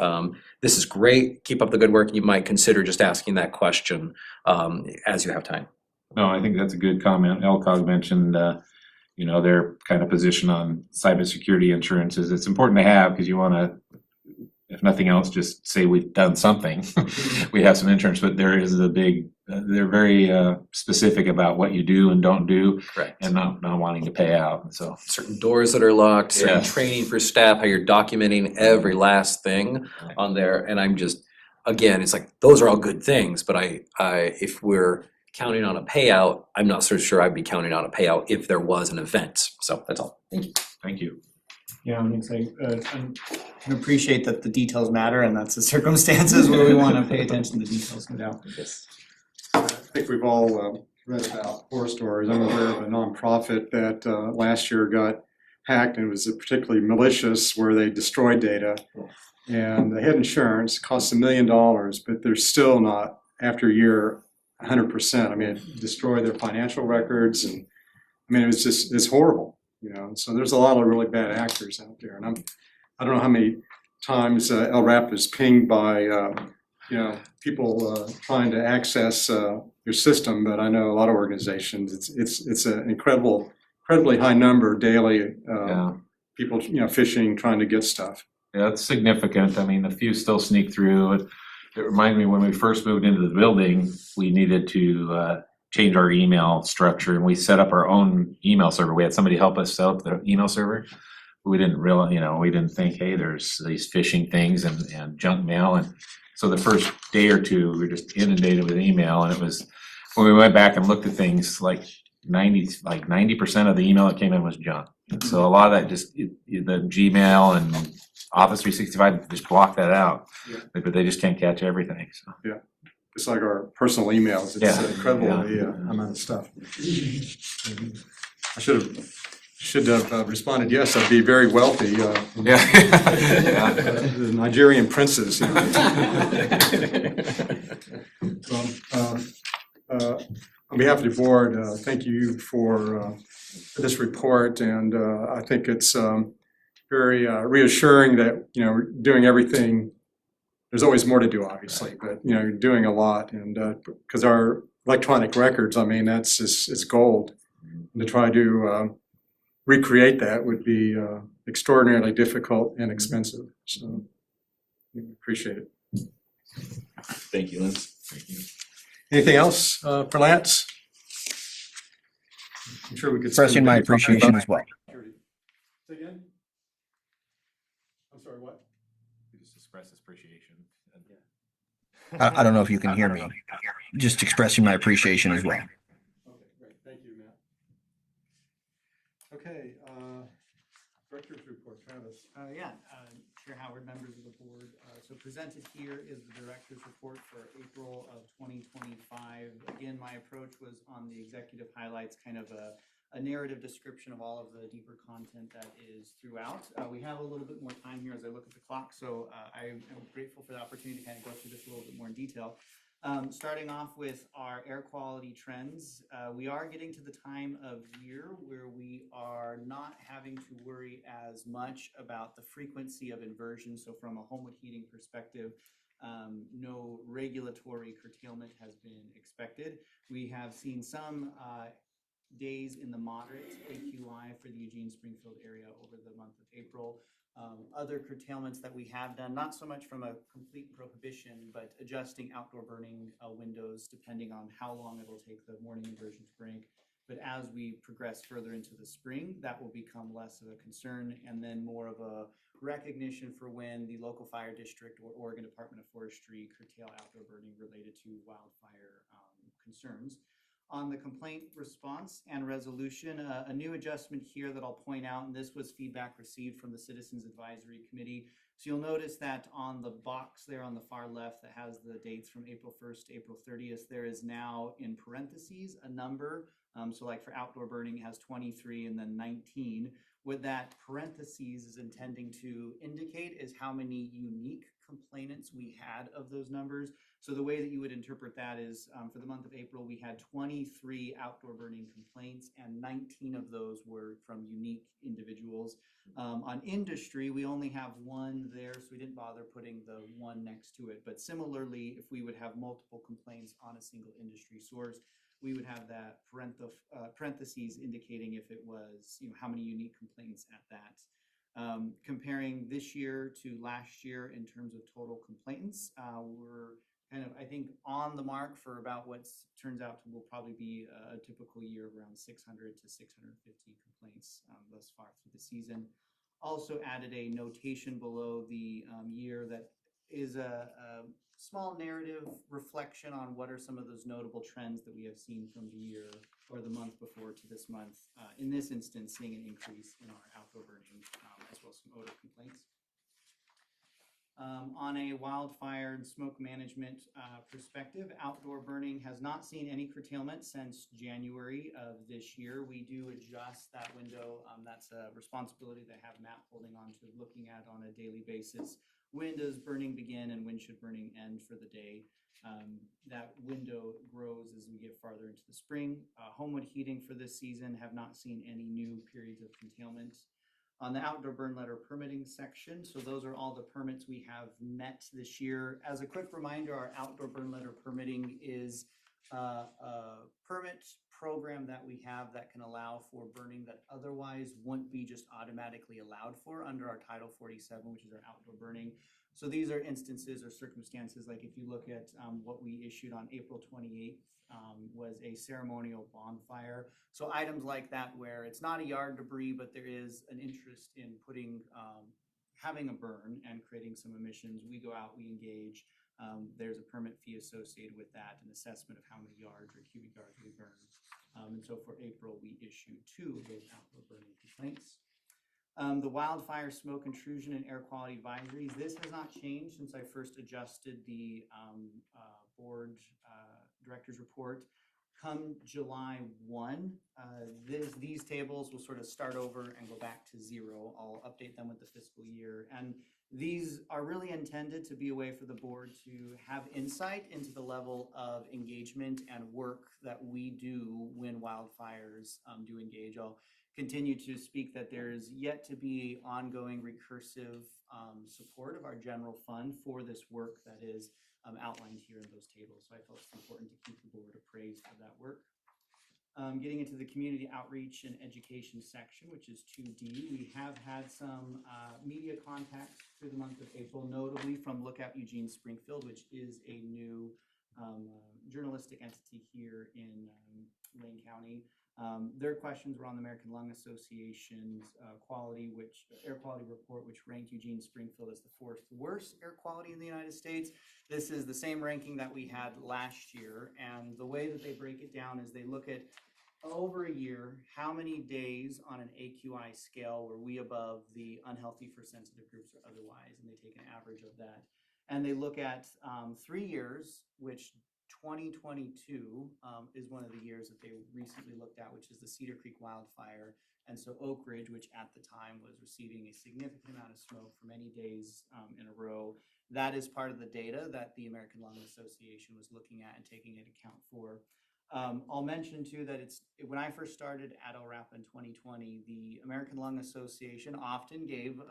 this is great. Keep up the good work. You might consider just asking that question as you have time. No, I think that's a good comment. LCOG mentioned, their kind of position on cybersecurity insurances. It's important to have because you want to, if nothing else, just say we've done something. We have some insurance, but there is they're very specific about what you do and don't do. Right. And not wanting to pay out. And so certain doors that are locked, certain Yeah. training for staff, how you're documenting every last thing on there. And I'm just, again, it's like, those are all good things, but if we're counting on a payout, I'm not so sure I'd be counting on a payout if there was an event. So that's all. Thank you. Thank you. Yeah, I can appreciate that the details matter, and that's the circumstances where we want to pay attention to details, no doubt. I think we've all read about horror stories. I'm aware of a nonprofit that last year got hacked, and it was particularly malicious, where they destroyed data. And they had insurance, cost $1 million, but they're still not, after a year, 100%. I mean, it destroyed their financial records, and I mean, it's horrible, So there's a lot of really bad actors out there, and I don't know how many times LRAP is pinged by people trying to access your system, but I know a lot of organizations. It's an incredibly high number daily. People phishing, trying to get stuff. Yeah, that's significant. I mean, a few still sneak through. It reminded me when we first moved into the building, we needed to change our email structure, and we set up our own email server. We had somebody help us set up the email server. We didn't realize, we didn't think, hey, there's these phishing things and junk mail. And so the first day or two, we were just inundated with email. And it was, when we went back and looked at things, like 90% of the email that came in was junk. And so a lot of that the Gmail and Office 365 just block that out, but they just can't catch everything. So. Yeah, it's like our personal emails. It's incredible the amount of stuff. I should have should have responded yes, I'd be very wealthy. Yeah. The Nigerian princes. On behalf of the board, thank you for this report, and I think it's very reassuring that we're doing everything. There's always more to do, obviously, but you're doing a lot, and because our electronic records, I mean, it's gold. And to try to recreate that would be extraordinarily difficult and expensive. So, we appreciate it. Thank you, Lance. Thank you. Anything else for Lance? I'm sure we could. Expressing my appreciation as well. Say again? I'm sorry, what? Just express his appreciation. I don't know if you can hear me. Just expressing my appreciation as well. Okay, great. Thank you, Matt. Okay, director's report, Travis. Chair Howard, members of the board. So presented here is the director's report for April of 2025. Again, my approach was on the executive highlights, kind of a narrative description of all of the deeper content that is throughout. We have a little bit more time here as I look at the clock, so I am grateful for the opportunity to kind of go through this a little bit more in detail. Starting off with our air quality trends, we are getting to the time of year where we are not having to worry as much about the frequency of inversion. So from a Homewood Heating perspective, no regulatory curtailment has been expected. We have seen some days in the moderate AQI for the Eugene Springfield area over the month of April. Other curtailments that we have done, not so much from a complete prohibition, but adjusting outdoor burning windows depending on how long it'll take the morning inversion to break. But as we progress further into the spring, that will become less of a concern, and then more of a recognition for when the local fire district or Oregon Department of Forestry curtail outdoor burning related to wildfire concerns. On the complaint response and resolution, a new adjustment here that I'll point out, and this was feedback received from the Citizens Advisory Committee. So you'll notice that on the box there on the far left that has the dates from April 1st to April 30th, there is now in parentheses a number. So like for outdoor burning, it has 23 and then 19. What that parentheses is intending to indicate is how many unique complainants we had of those numbers. So the way that you would interpret that is for the month of April, we had 23 outdoor burning complaints and 19 of those were from unique individuals. On industry, we only have one there, so we didn't bother putting the one next to it. But similarly, if we would have multiple complaints on a single industry source, we would have that parentheses indicating if it was, how many unique complaints at that. Comparing this year to last year in terms of total complainants, we're kind of, I think, on the mark for about what turns out to will probably be a typical year of around 600 to 650 complaints thus far through the season. Also added a notation below the year that is a small narrative reflection on what are some of those notable trends that we have seen from the year or the month before to this month. In this instance, seeing an increase in our outdoor burning as well as some odor complaints. On a wildfire and smoke management perspective, outdoor burning has not seen any curtailment since January of this year. We do adjust that window. That's a responsibility that I have Matt holding on to, looking at on a daily basis. When does burning begin and when should burning end for the day? That window grows as we get farther into the spring. Homewood Heating for this season have not seen any new periods of curtailment. On the outdoor burn letter permitting section, so those are all the permits we have met this year. As a quick reminder, our outdoor burn letter permitting is a permit program that we have that can allow for burning that otherwise wouldn't be just automatically allowed for under our Title 47, which is our outdoor burning. So these are instances or circumstances like if you look at what we issued on April 28th was a ceremonial bonfire. So items like that where it's not a yard debris, but there is an interest in putting, having a burn and creating some emissions. We go out, we engage. There's a permit fee associated with that, an assessment of how many yards or cubic yards we burn. And so for April, we issued 2 of those outdoor burning complaints. The wildfire smoke intrusion and air quality advisories, this has not changed since I first adjusted the board director's report. Come July 1, these tables will sort of start over and go back to 0. I'll update them with the fiscal year. And these are really intended to be a way for the board to have insight into the level of engagement and work that we do when wildfires do engage. I'll continue to speak that there's yet to be ongoing recursive support of our general fund for this work that is outlined here in those tables. So I felt it's important to keep the board appraised of that work. Getting into the community outreach and education section, which is 2D, we have had some media contacts through the month of April, notably from Lookout Eugene Springfield, which is a new journalistic entity here in Lane County. Their questions were on the American Lung Association's air quality report, which ranked Eugene Springfield as the 4th worst air quality in the United States. This is the same ranking that we had last year, and the way that they break it down is they look at over a year, how many days on an AQI scale were we above the unhealthy for sensitive groups or otherwise, and they take an average of that. And they look at 3 years, which 2022 is one of the years that they recently looked at, which is the Cedar Creek wildfire. And so Oak Ridge, which at the time was receiving a significant amount of smoke for many days in a row, that is part of the data that the American Lung Association was looking at and taking into account for. I'll mention too that when I first started at LRAP in 2020, the American Lung Association often gave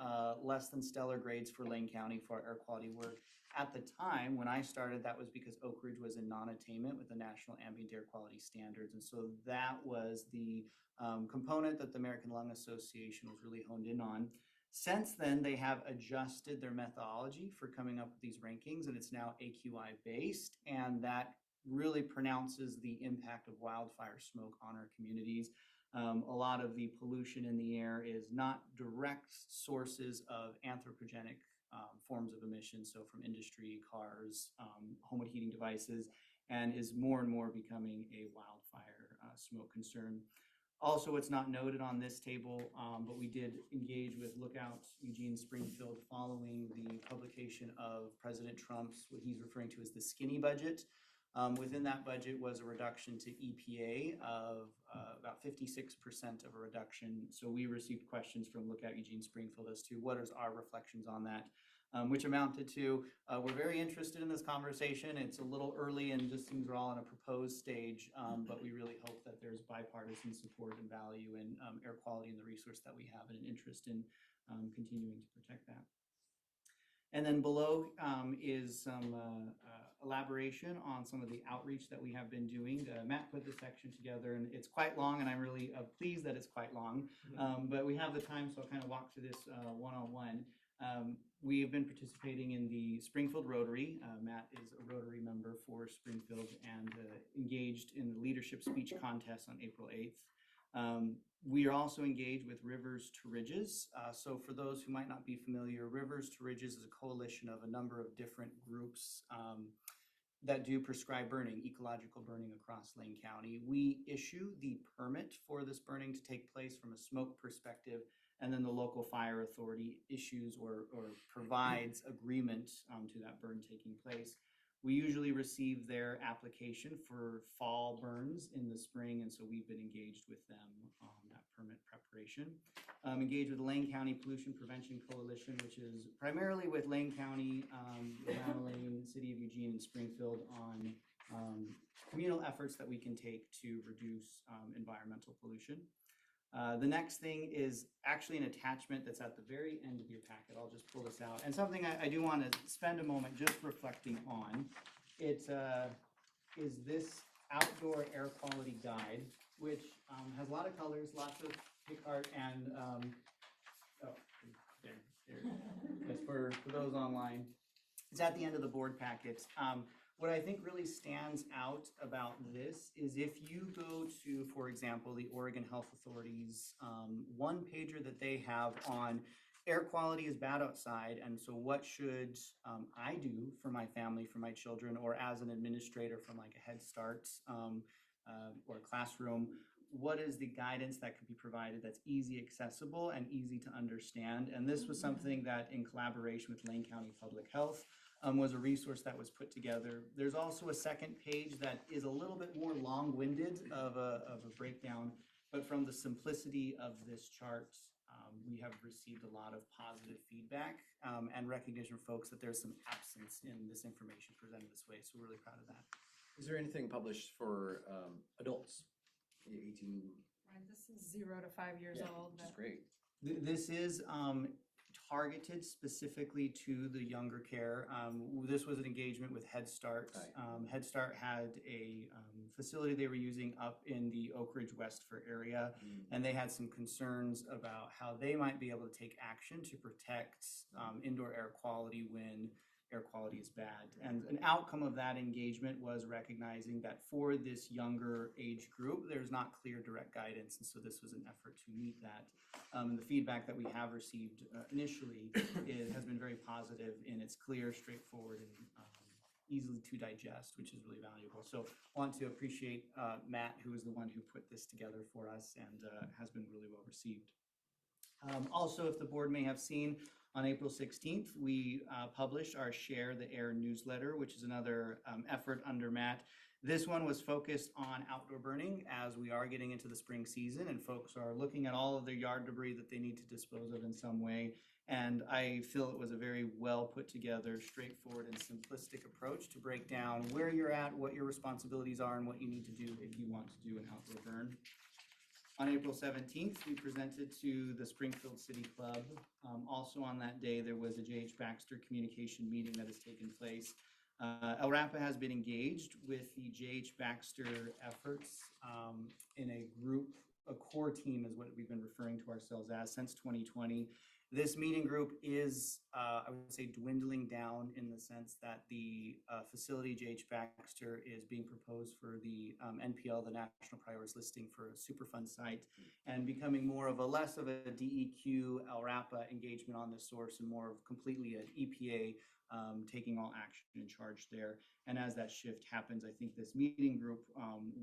less than stellar grades for Lane County for air quality work. At the time, when I started, that was because Oak Ridge was in non-attainment with the National Ambient Air Quality Standards. And so that was the component that the American Lung Association was really honed in on. Since then, they have adjusted their methodology for coming up with these rankings, and it's now AQI based, and that really pronounces the impact of wildfire smoke on our communities. A lot of the pollution in the air is not direct sources of anthropogenic forms of emissions, so from industry, cars, home heating devices, and is more and more becoming a wildfire smoke concern. Also, it's not noted on this table, but we did engage with Lookout Eugene Springfield following the publication of President Trump's, what he's referring to as the skinny budget. Within that budget was a reduction to EPA of about 56% of a reduction. So we received questions from Lookout Eugene Springfield as to what is our reflections on that, which amounted to, we're very interested in this conversation. It's a little early and just things are all in a proposed stage, but we really hope that there's bipartisan support and value in air quality and the resource that we have and an interest in continuing to protect that. And then below is some elaboration on some of the outreach that we have been doing. Matt put this section together and it's quite long, and I'm really pleased that it's quite long, but we have the time, so I'll kind of walk through this one-on-one. We have been participating in the Springfield Rotary. Matt is a Rotary member for Springfield and engaged in the leadership speech contest on April 8th. We are also engaged with Rivers to Ridges. So for those who might not be familiar, Rivers to Ridges is a coalition of a number of different groups that do prescribe burning, ecological burning across Lane County. We issue the permit for this burning to take place from a smoke perspective, and then the local fire authority issues or provides agreement to that burn taking place. We usually receive their application for fall burns in the spring, and so we've been engaged with them on that permit preparation. Engaged with the Lane County Pollution Prevention Coalition, which is primarily with Lane County, Lane, City of Eugene, and Springfield on communal efforts that we can take to reduce environmental pollution. The next thing is actually an attachment that's at the very end of your packet. I'll just pull this out. And something I do want to spend a moment just reflecting on. It is this outdoor air quality guide, which has a lot of colors, lots of pick art, and just for those online. It's at the end of the board packets. What I think really stands out about this is if you go to, for example, the Oregon Health Authority's one pager that they have on air quality is bad outside, and so what should I do for my family, for my children, or as an administrator from like a Head Start or a classroom, what is the guidance that could be provided that's easy, accessible, and easy to understand? And this was something that in collaboration with Lane County Public Health, was a resource that was put together. There's also a second page that is a little bit more long-winded of a breakdown, but from the simplicity of this chart, we have received a lot of positive feedback and recognition from folks that there's some absence in this information presented this way. So we're really proud of that. Is there anything published for adults? 18. Right, this is 0 to 5 years old. Which is great. This is targeted specifically to the younger care. This was an engagement with Head Start. Right. Head Start had a facility they were using up in the Oak Ridge Westford area, and they had some concerns about how they might be able to take action to protect indoor air quality when air quality is bad. And an outcome of that engagement was recognizing that for this younger age group, there's not clear direct guidance. And so this was an effort to meet that. The feedback that we have received initially has been very positive in its clear, straightforward, and easily to digest, which is really valuable. So I want to appreciate Matt, who is the one who put this together for us and has been really well received. Also, if the board may have seen, on April 16th, we published our Share the Air newsletter, which is another effort under Matt. This one was focused on outdoor burning as we are getting into the spring season and folks are looking at all of their yard debris that they need to dispose of in some way. And I feel it was a very well put together, straightforward and simplistic approach to break down where you're at, what your responsibilities are, and what you need to do if you want to do an outdoor burn. On April 17th, we presented to the Springfield City Club. Also on that day, there was a J.H. Baxter communication meeting that has taken place. LRAPA has been engaged with the J.H. Baxter efforts in a group, a core team is what we've been referring to ourselves as since 2020. This meeting group is, I would say, dwindling down in the sense that the facility J.H. Baxter is being proposed for the NPL, the National Priorities Listing, for a Superfund site, and becoming more of a less of a DEQ LRAPA engagement on this source and more of completely an EPA taking all action and charge there. And as that shift happens, I think this meeting group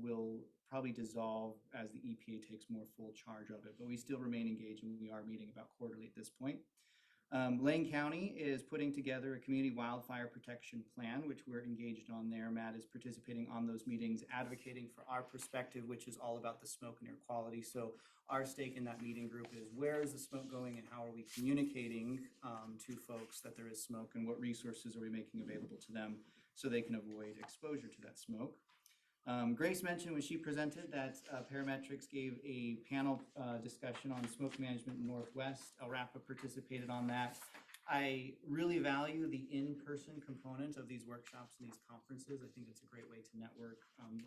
will probably dissolve as the EPA takes more full charge of it, but we still remain engaged and we are meeting about quarterly at this point. Lane County is putting together a community wildfire protection plan, which we're engaged on there. Matt is participating on those meetings, advocating for our perspective, which is all about the smoke and air quality. So our stake in that meeting group is where is the smoke going and how are we communicating to folks that there is smoke and what resources are we making available to them so they can avoid exposure to that smoke. Grace mentioned when she presented that Parametrics gave a panel discussion on smoke management in Northwest. LRAPA participated on that. I really value the in-person component of these workshops and these conferences. I think it's a great way to network.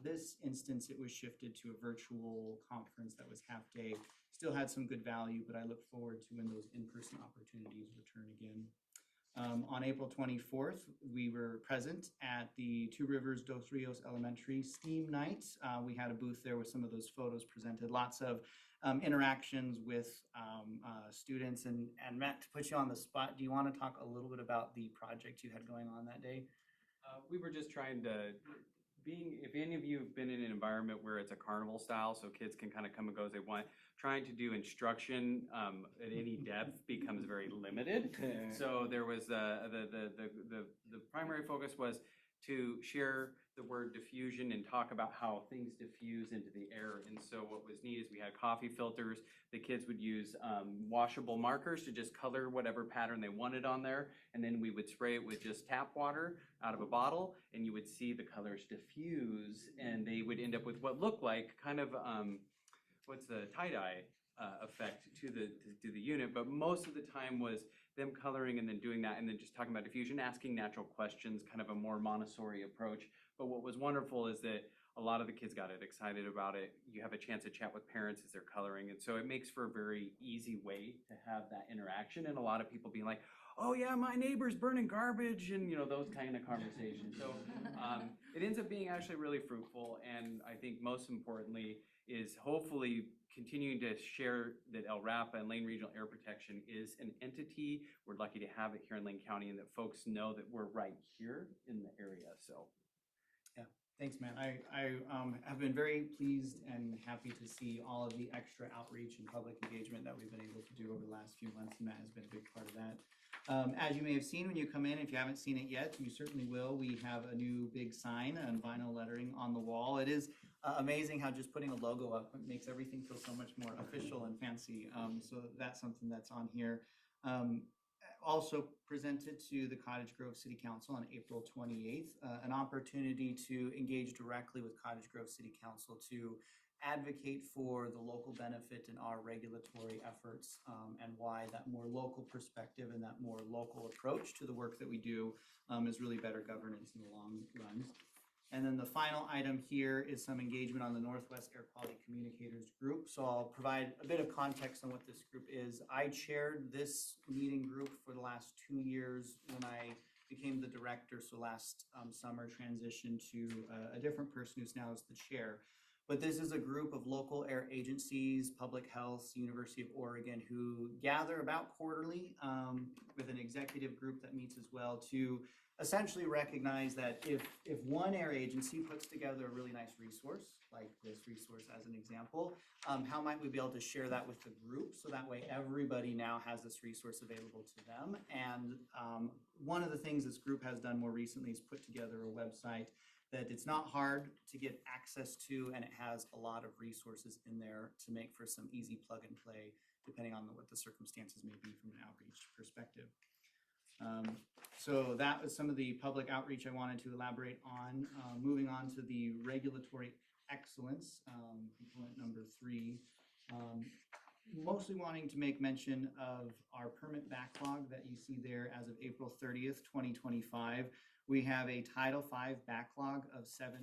This instance, it was shifted to a virtual conference that was half day. Still had some good value, but I look forward to when those in-person opportunities return again. On April 24th, we were present at the Two Rivers Dos Rios Elementary STEAM Night. We had a booth there with some of those photos presented, lots of interactions with students. And Matt, to put you on the spot, do you want to talk a little bit about the project you had going on that day? We were just trying to, if any of you have been in an environment where it's a carnival style, so kids can kind of come and go as they want, trying to do instruction at any depth becomes very limited. So there was the primary focus was to share the word diffusion and talk about how things diffuse into the air. And so what was neat is we had coffee filters. The kids would use washable markers to just color whatever pattern they wanted on there. And then we would spray it with just tap water out of a bottle, and you would see the colors diffuse, and they would end up with what looked like kind of what's the tie-dye effect to the unit, but most of the time was them coloring and then doing that and then just talking about diffusion, asking natural questions, kind of a more Montessori approach. But what was wonderful is that a lot of the kids got excited about it. You have a chance to chat with parents as they're coloring, and so it makes for a very easy way to have that interaction, and a lot of people being like, oh yeah, my neighbor's burning garbage, and those kind of conversations. So it ends up being actually really fruitful, and I think most importantly is hopefully continuing to share that LRAPA and Lane Regional Air Protection is an entity. We're lucky to have it here in Lane County, and that folks know that we're right here in the area. So yeah, thanks, Matt. I have been very pleased and happy to see all of the extra outreach and public engagement that we've been able to do over the last few months, and Matt has been a big part of that. As you may have seen when you come in, if you haven't seen it yet, you certainly will. We have a new big sign and vinyl lettering on the wall. It is amazing how just putting a logo up makes everything feel so much more official and fancy. So that's something that's on here. Also presented to the Cottage Grove City Council on April 28th, an opportunity to engage directly with Cottage Grove City Council to advocate for the local benefit in our regulatory efforts, and why that more local perspective and that more local approach to the work that we do is really better governance in the long run. And then the final item here is some engagement on the Northwest Air Quality Communicators Group. So I'll provide a bit of context on what this group is. I chaired this meeting group for the last 2 years when I became the director, so last summer transitioned to a different person who's now is the chair. But this is a group of local air agencies, public health, University of Oregon, who gather about quarterly with an executive group that meets as well to essentially recognize that if one air agency puts together a really nice resource, like this resource as an example, how might we be able to share that with the group so that way everybody now has this resource available to them. And one of the things this group has done more recently is put together a website that it's not hard to get access to, and it has a lot of resources in there to make for some easy plug and play, depending on what the circumstances may be from an outreach perspective. So that was some of the public outreach I wanted to elaborate on. Moving on to the regulatory excellence, component number 3. Mostly wanting to make mention of our permit backlog that you see there as of April 30th, 2025. We have a Title V backlog of 7%,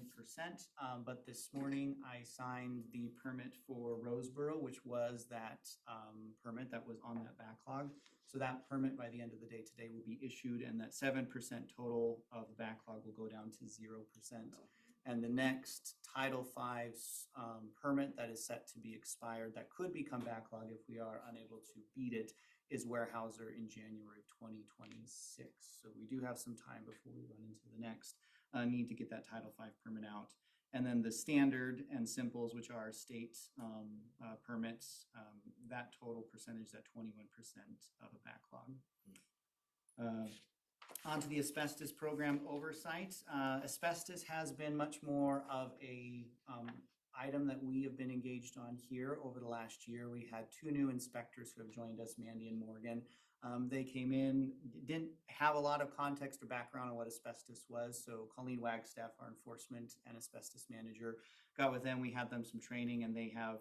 but this morning I signed the permit for Roseboro, which was that permit that was on that backlog. So that permit by the end of the day today will be issued, and that 7% total of the backlog will go down to 0%. And the next Title V permit that is set to be expired, that could become backlog if we are unable to beat it, is Weyerhaeuser in January of 2026. So we do have some time before we run into the next need to get that Title V permit out. And then the standard and simples, which are state permits, that total percentage is at 21% of a backlog. Onto the asbestos program oversight. Asbestos has been much more of a item that we have been engaged on here over the last year. We had 2 new inspectors who have joined us, Mandy and Morgan. They came in, didn't have a lot of context or background on what asbestos was. So Colleen Wagstaff, our enforcement and asbestos manager, got with them. We had them some training, and they have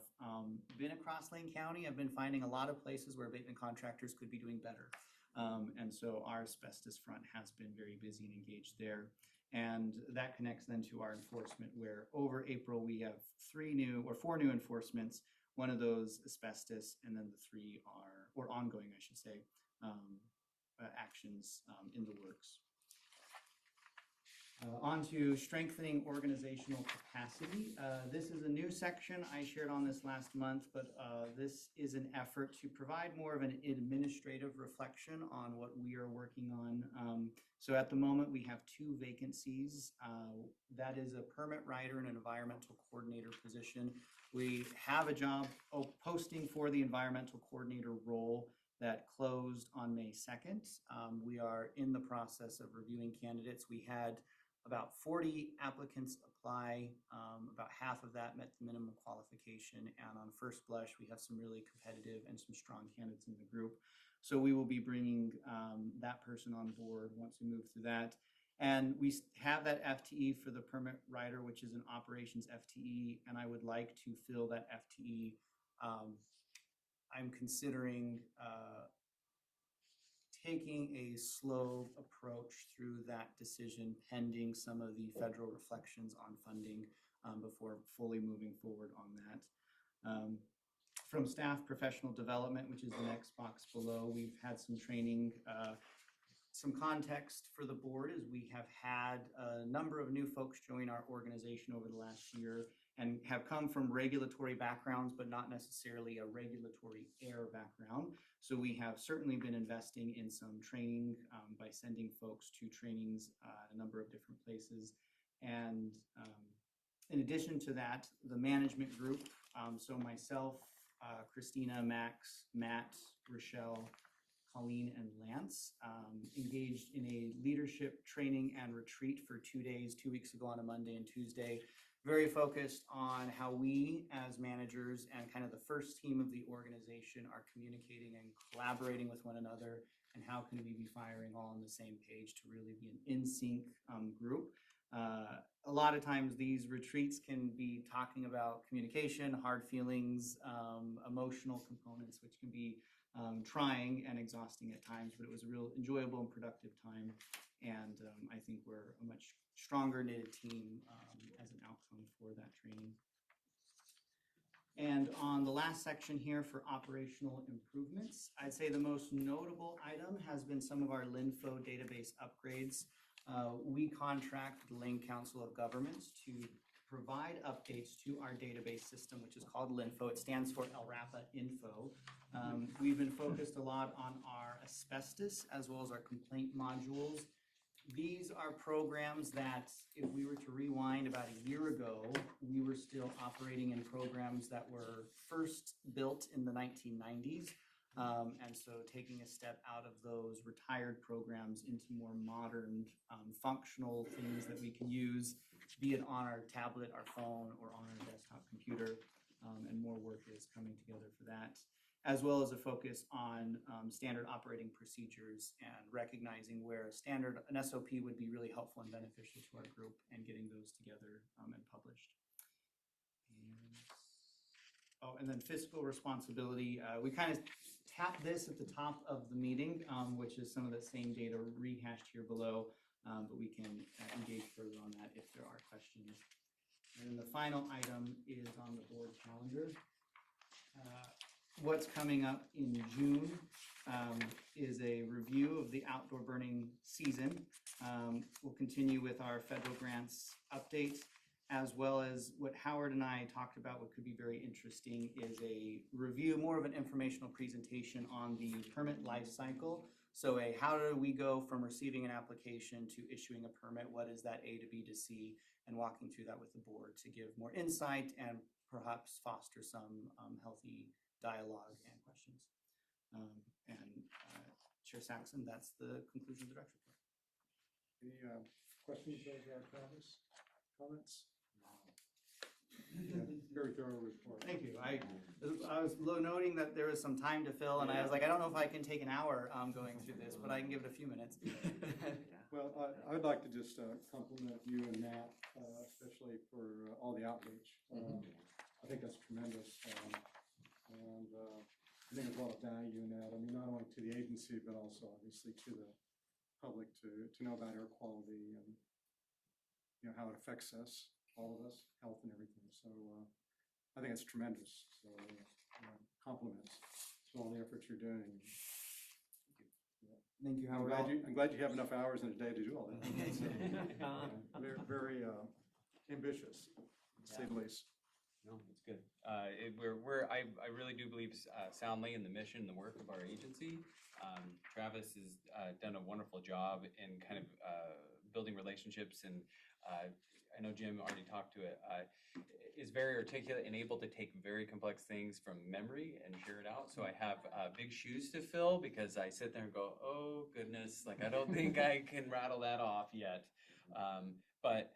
been across Lane County. I've been finding a lot of places where abatement contractors could be doing better. And so our asbestos front has been very busy and engaged there. And that connects then to our enforcement, where over April we have 4 new enforcements. One of those asbestos, and then the 3 are, or ongoing, I should say, actions in the works. On to strengthening organizational capacity. This is a new section. I shared on this last month, but this is an effort to provide more of an administrative reflection on what we are working on. So at the moment, we have 2 vacancies. That is a permit writer and an environmental coordinator position. We have a job posting for the environmental coordinator role that closed on May 2nd. We are in the process of reviewing candidates. We had about 40 applicants apply. About half of that met the minimum qualification. And on first blush, we have some really competitive and some strong candidates in the group. So we will be bringing that person on board once we move through that. And we have that FTE for the permit writer, which is an operations FTE. And I would like to fill that FTE. I'm considering taking a slow approach through that decision pending some of the federal reflections on funding before fully moving forward on that. From staff professional development, which is the next box below, we've had some training. Some context for the board is we have had a number of new folks join our organization over the last year and have come from regulatory backgrounds, but not necessarily a regulatory air background. So we have certainly been investing in some training by sending folks to trainings at a number of different places. And in addition to that, the management group, so myself, Christina, Max, Matt, Rochelle, Colleen and Lance, engaged in a leadership training and retreat for 2 days, 2 weeks ago on a Monday and Tuesday. Very focused on how we as managers and kind of the first team of the organization are communicating and collaborating with one another, and how can we be firing all on the same page to really be an in-sync group. A lot of times these retreats can be talking about communication, hard feelings, emotional components, which can be trying and exhausting at times, but it was a real enjoyable and productive time. And I think we're a much stronger knitted team as an outcome for that training. And on the last section here for operational improvements, I'd say the most notable item has been some of our LINFO database upgrades. We contract the Lane Council of Governments to provide updates to our database system, which is called LINFO. It stands for LRAPA Info. We've been focused a lot on our asbestos as well as our complaint modules. These are programs that, if we were to rewind about a year ago, we were still operating in programs that were first built in the 1990s. And so taking a step out of those retired programs into more modern, functional things that we can use, be it on our tablet, our phone, or on our desktop computer. And more work is coming together for that, as well as a focus on standard operating procedures and recognizing where an SOP would be really helpful and beneficial to our group, and getting those together and published. And then fiscal responsibility. We kind of tapped this at the top of the meeting, which is some of the same data rehashed here below, but we can engage further on that if there are questions. And then the final item is on the board calendar. What's coming up in June is a review of the outdoor burning season. We'll continue with our federal grants update, as well as what Howard and I talked about. What could be very interesting is a review, more of an informational presentation on the permit life cycle. So how do we go from receiving an application to issuing a permit? What is that A to B to C? And walking through that with the board to give more insight and perhaps foster some healthy dialogue and questions. Chair Saxon, that's the conclusion of the director report. Any questions of Travis? Comments? Yeah, very thorough report. Thank you. I was noting that there was some time to fill, and I was like, I don't know if I can take an hour going through this, but I can give it a few minutes. Well, I'd like to just compliment you and Matt, especially for all the outreach. I think that's tremendous. And I think there's a lot of value in that. I mean, not only to the agency, but also obviously to the public to know about air quality and, you know, how it affects us, all of us, health and everything. So I think it's tremendous. So compliments to all the efforts you're doing. Thank you, Howard. I'm glad you have enough hours in a day to do all that. So, very, very ambitious, to say the least. No, it's good. I really do believe soundly in the mission and the work of our agency. Travis has done a wonderful job in kind of building relationships, and I know Jim already talked to it. Is very articulate and able to take very complex things from memory and share it out. So I have big shoes to fill, because I sit there and go, oh goodness, like I don't think I can rattle that off yet. But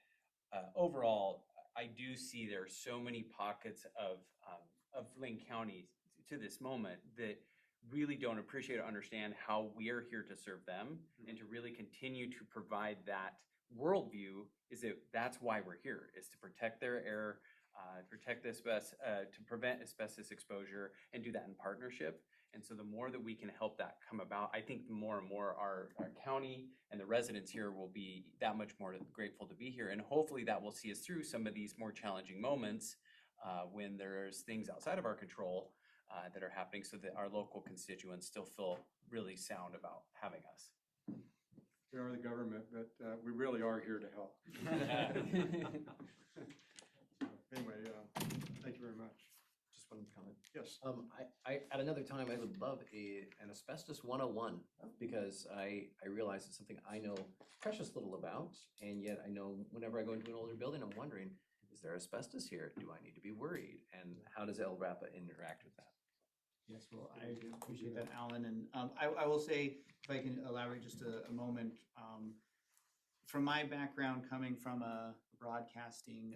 overall, I do see there are so many pockets of Lane County to this moment that really don't appreciate or understand how we are here to serve them, and to really continue to provide that worldview. That's why we're here, is to protect their air, protect the to prevent asbestos exposure, and do that in partnership. And so the more that we can help that come about, I think the more and more our county and the residents here will be that much more grateful to be here. And hopefully that will see us through some of these more challenging moments when there's things outside of our control that are happening, so that our local constituents still feel really sound about having us. We are the government, but we really are here to help. Anyway, thank you very much. Just one comment. Yes. I at another time I would love an asbestos 101, because I realize it's something I know precious little about, and yet I know whenever I go into an older building, I'm wondering, is there asbestos here? Do I need to be worried? And how does LRAPA interact with that? Yes, well, I appreciate that, Alan, and I will say, if I can elaborate just a moment, from my background coming from a broadcasting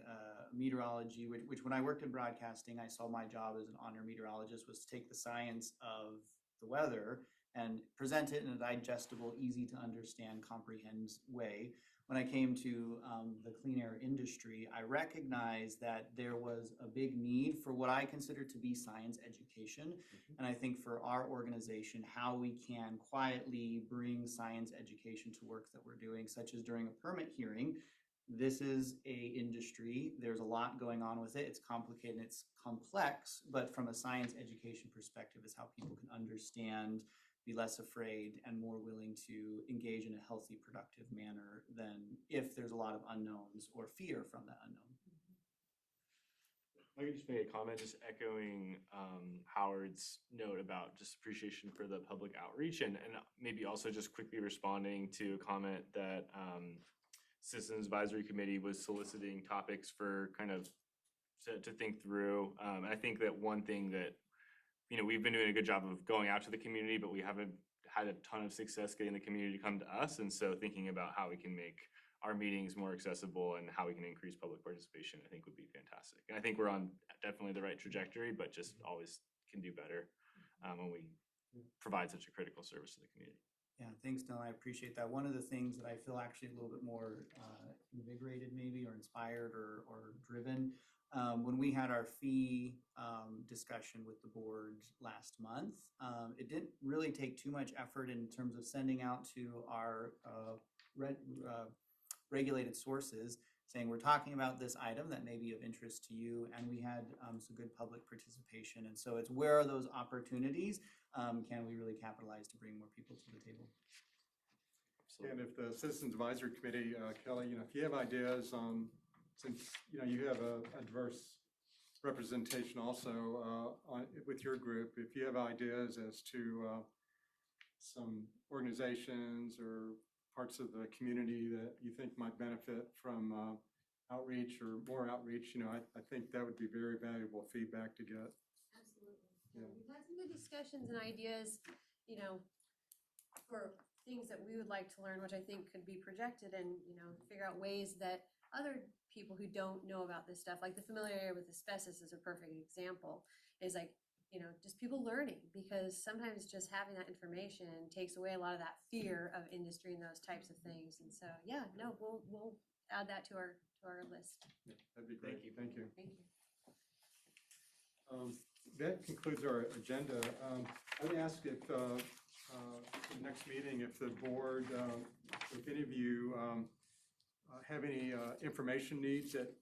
meteorology, which when I worked in broadcasting, I saw my job as an honor meteorologist was to take the science of the weather and present it in a digestible, easy to understand, comprehend way. When I came to the clean air industry, I recognized that there was a big need for what I consider to be science education. And I think for our organization, how we can quietly bring science education to work that we're doing, such as during a permit hearing. This is a industry, there's a lot going on with it, it's complicated, it's complex, but from a science education perspective is how people can understand, be less afraid, and more willing to engage in a healthy, productive manner than if there's a lot of unknowns or fear from that unknown. I could just make a comment, just echoing Howard's note about just appreciation for the public outreach, and maybe also just quickly responding to a comment that Citizens Advisory Committee was soliciting topics for kind of to think through. I think that one thing that, you know, we've been doing a good job of going out to the community, but we haven't had a ton of success getting the community to come to us. And so thinking about how we can make our meetings more accessible and how we can increase public participation, I think would be fantastic. And I think we're on definitely the right trajectory, but just always can do better when we provide such a critical service to the community. Yeah, thanks, Dylan. I appreciate that. One of the things that I feel actually a little bit more invigorated maybe or inspired or driven, when we had our fee discussion with the board last month, it didn't really take too much effort in terms of sending out to our regulated sources saying we're talking about this item that may be of interest to you, and we had some good public participation. And so it's where are those opportunities can we really capitalize to bring more people to the table? And if the Citizens Advisory Committee, Kelly, you know, if you have ideas on, since, you know, you have a diverse representation also with your group, if you have ideas as to some organizations or parts of the community that you think might benefit from outreach or more outreach, you know, I think that would be very valuable feedback to get. Absolutely. Yeah. We've had some good discussions and ideas, you know, for things that we would like to learn, which I think could be projected and, you know, figure out ways that other people who don't know about this stuff, like the familiarity with asbestos is a perfect example, is like, you know, just people learning, because sometimes just having that information takes away a lot of that fear of industry and those types of things. And so, yeah, no, we'll add that to our list. Yeah, that'd be great. Thank you. Thank you. That concludes our agenda. I would ask if the next meeting, if the board, if any of you have any information needs that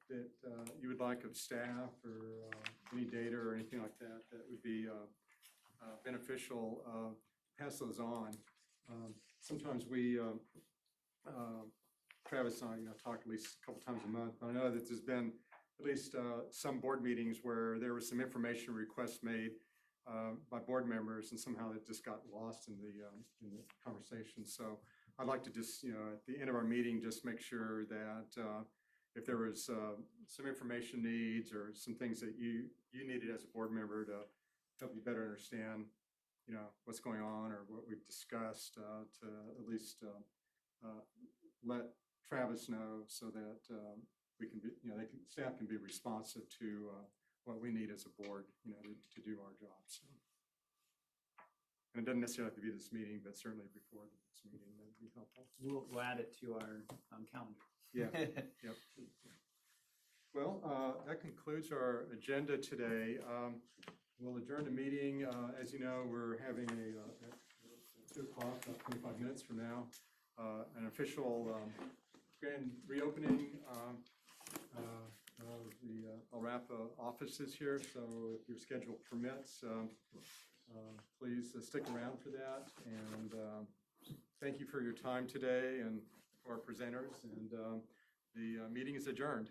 you would like of staff or any data or anything like that, that would be beneficial, pass those on. Sometimes we, Travis and I, you know, talk at least a couple times a month. I know that there's been at least some board meetings where there was some information requests made by board members, and somehow it just got lost in the conversation. So I'd like to just, you know, at the end of our meeting, just make sure that if there was some information needs or some things that you needed as a board member to help you better understand, you know, what's going on or what we've discussed, to at least let Travis know so that we can be, you know, staff can be responsive to what we need as a board, you know, to do our jobs. So. And it doesn't necessarily have to be this meeting, but certainly before this meeting, that would be helpful. We'll add it to our calendar. Yeah. Yep. Well, that concludes our agenda today. We'll adjourn the meeting. As you know, we're having at 2 o'clock, about 25 minutes from now, an official grand reopening. The LRAPA offices here, so if your schedule permits, please stick around for that. And thank you for your time today and for our presenters. And the meeting is adjourned.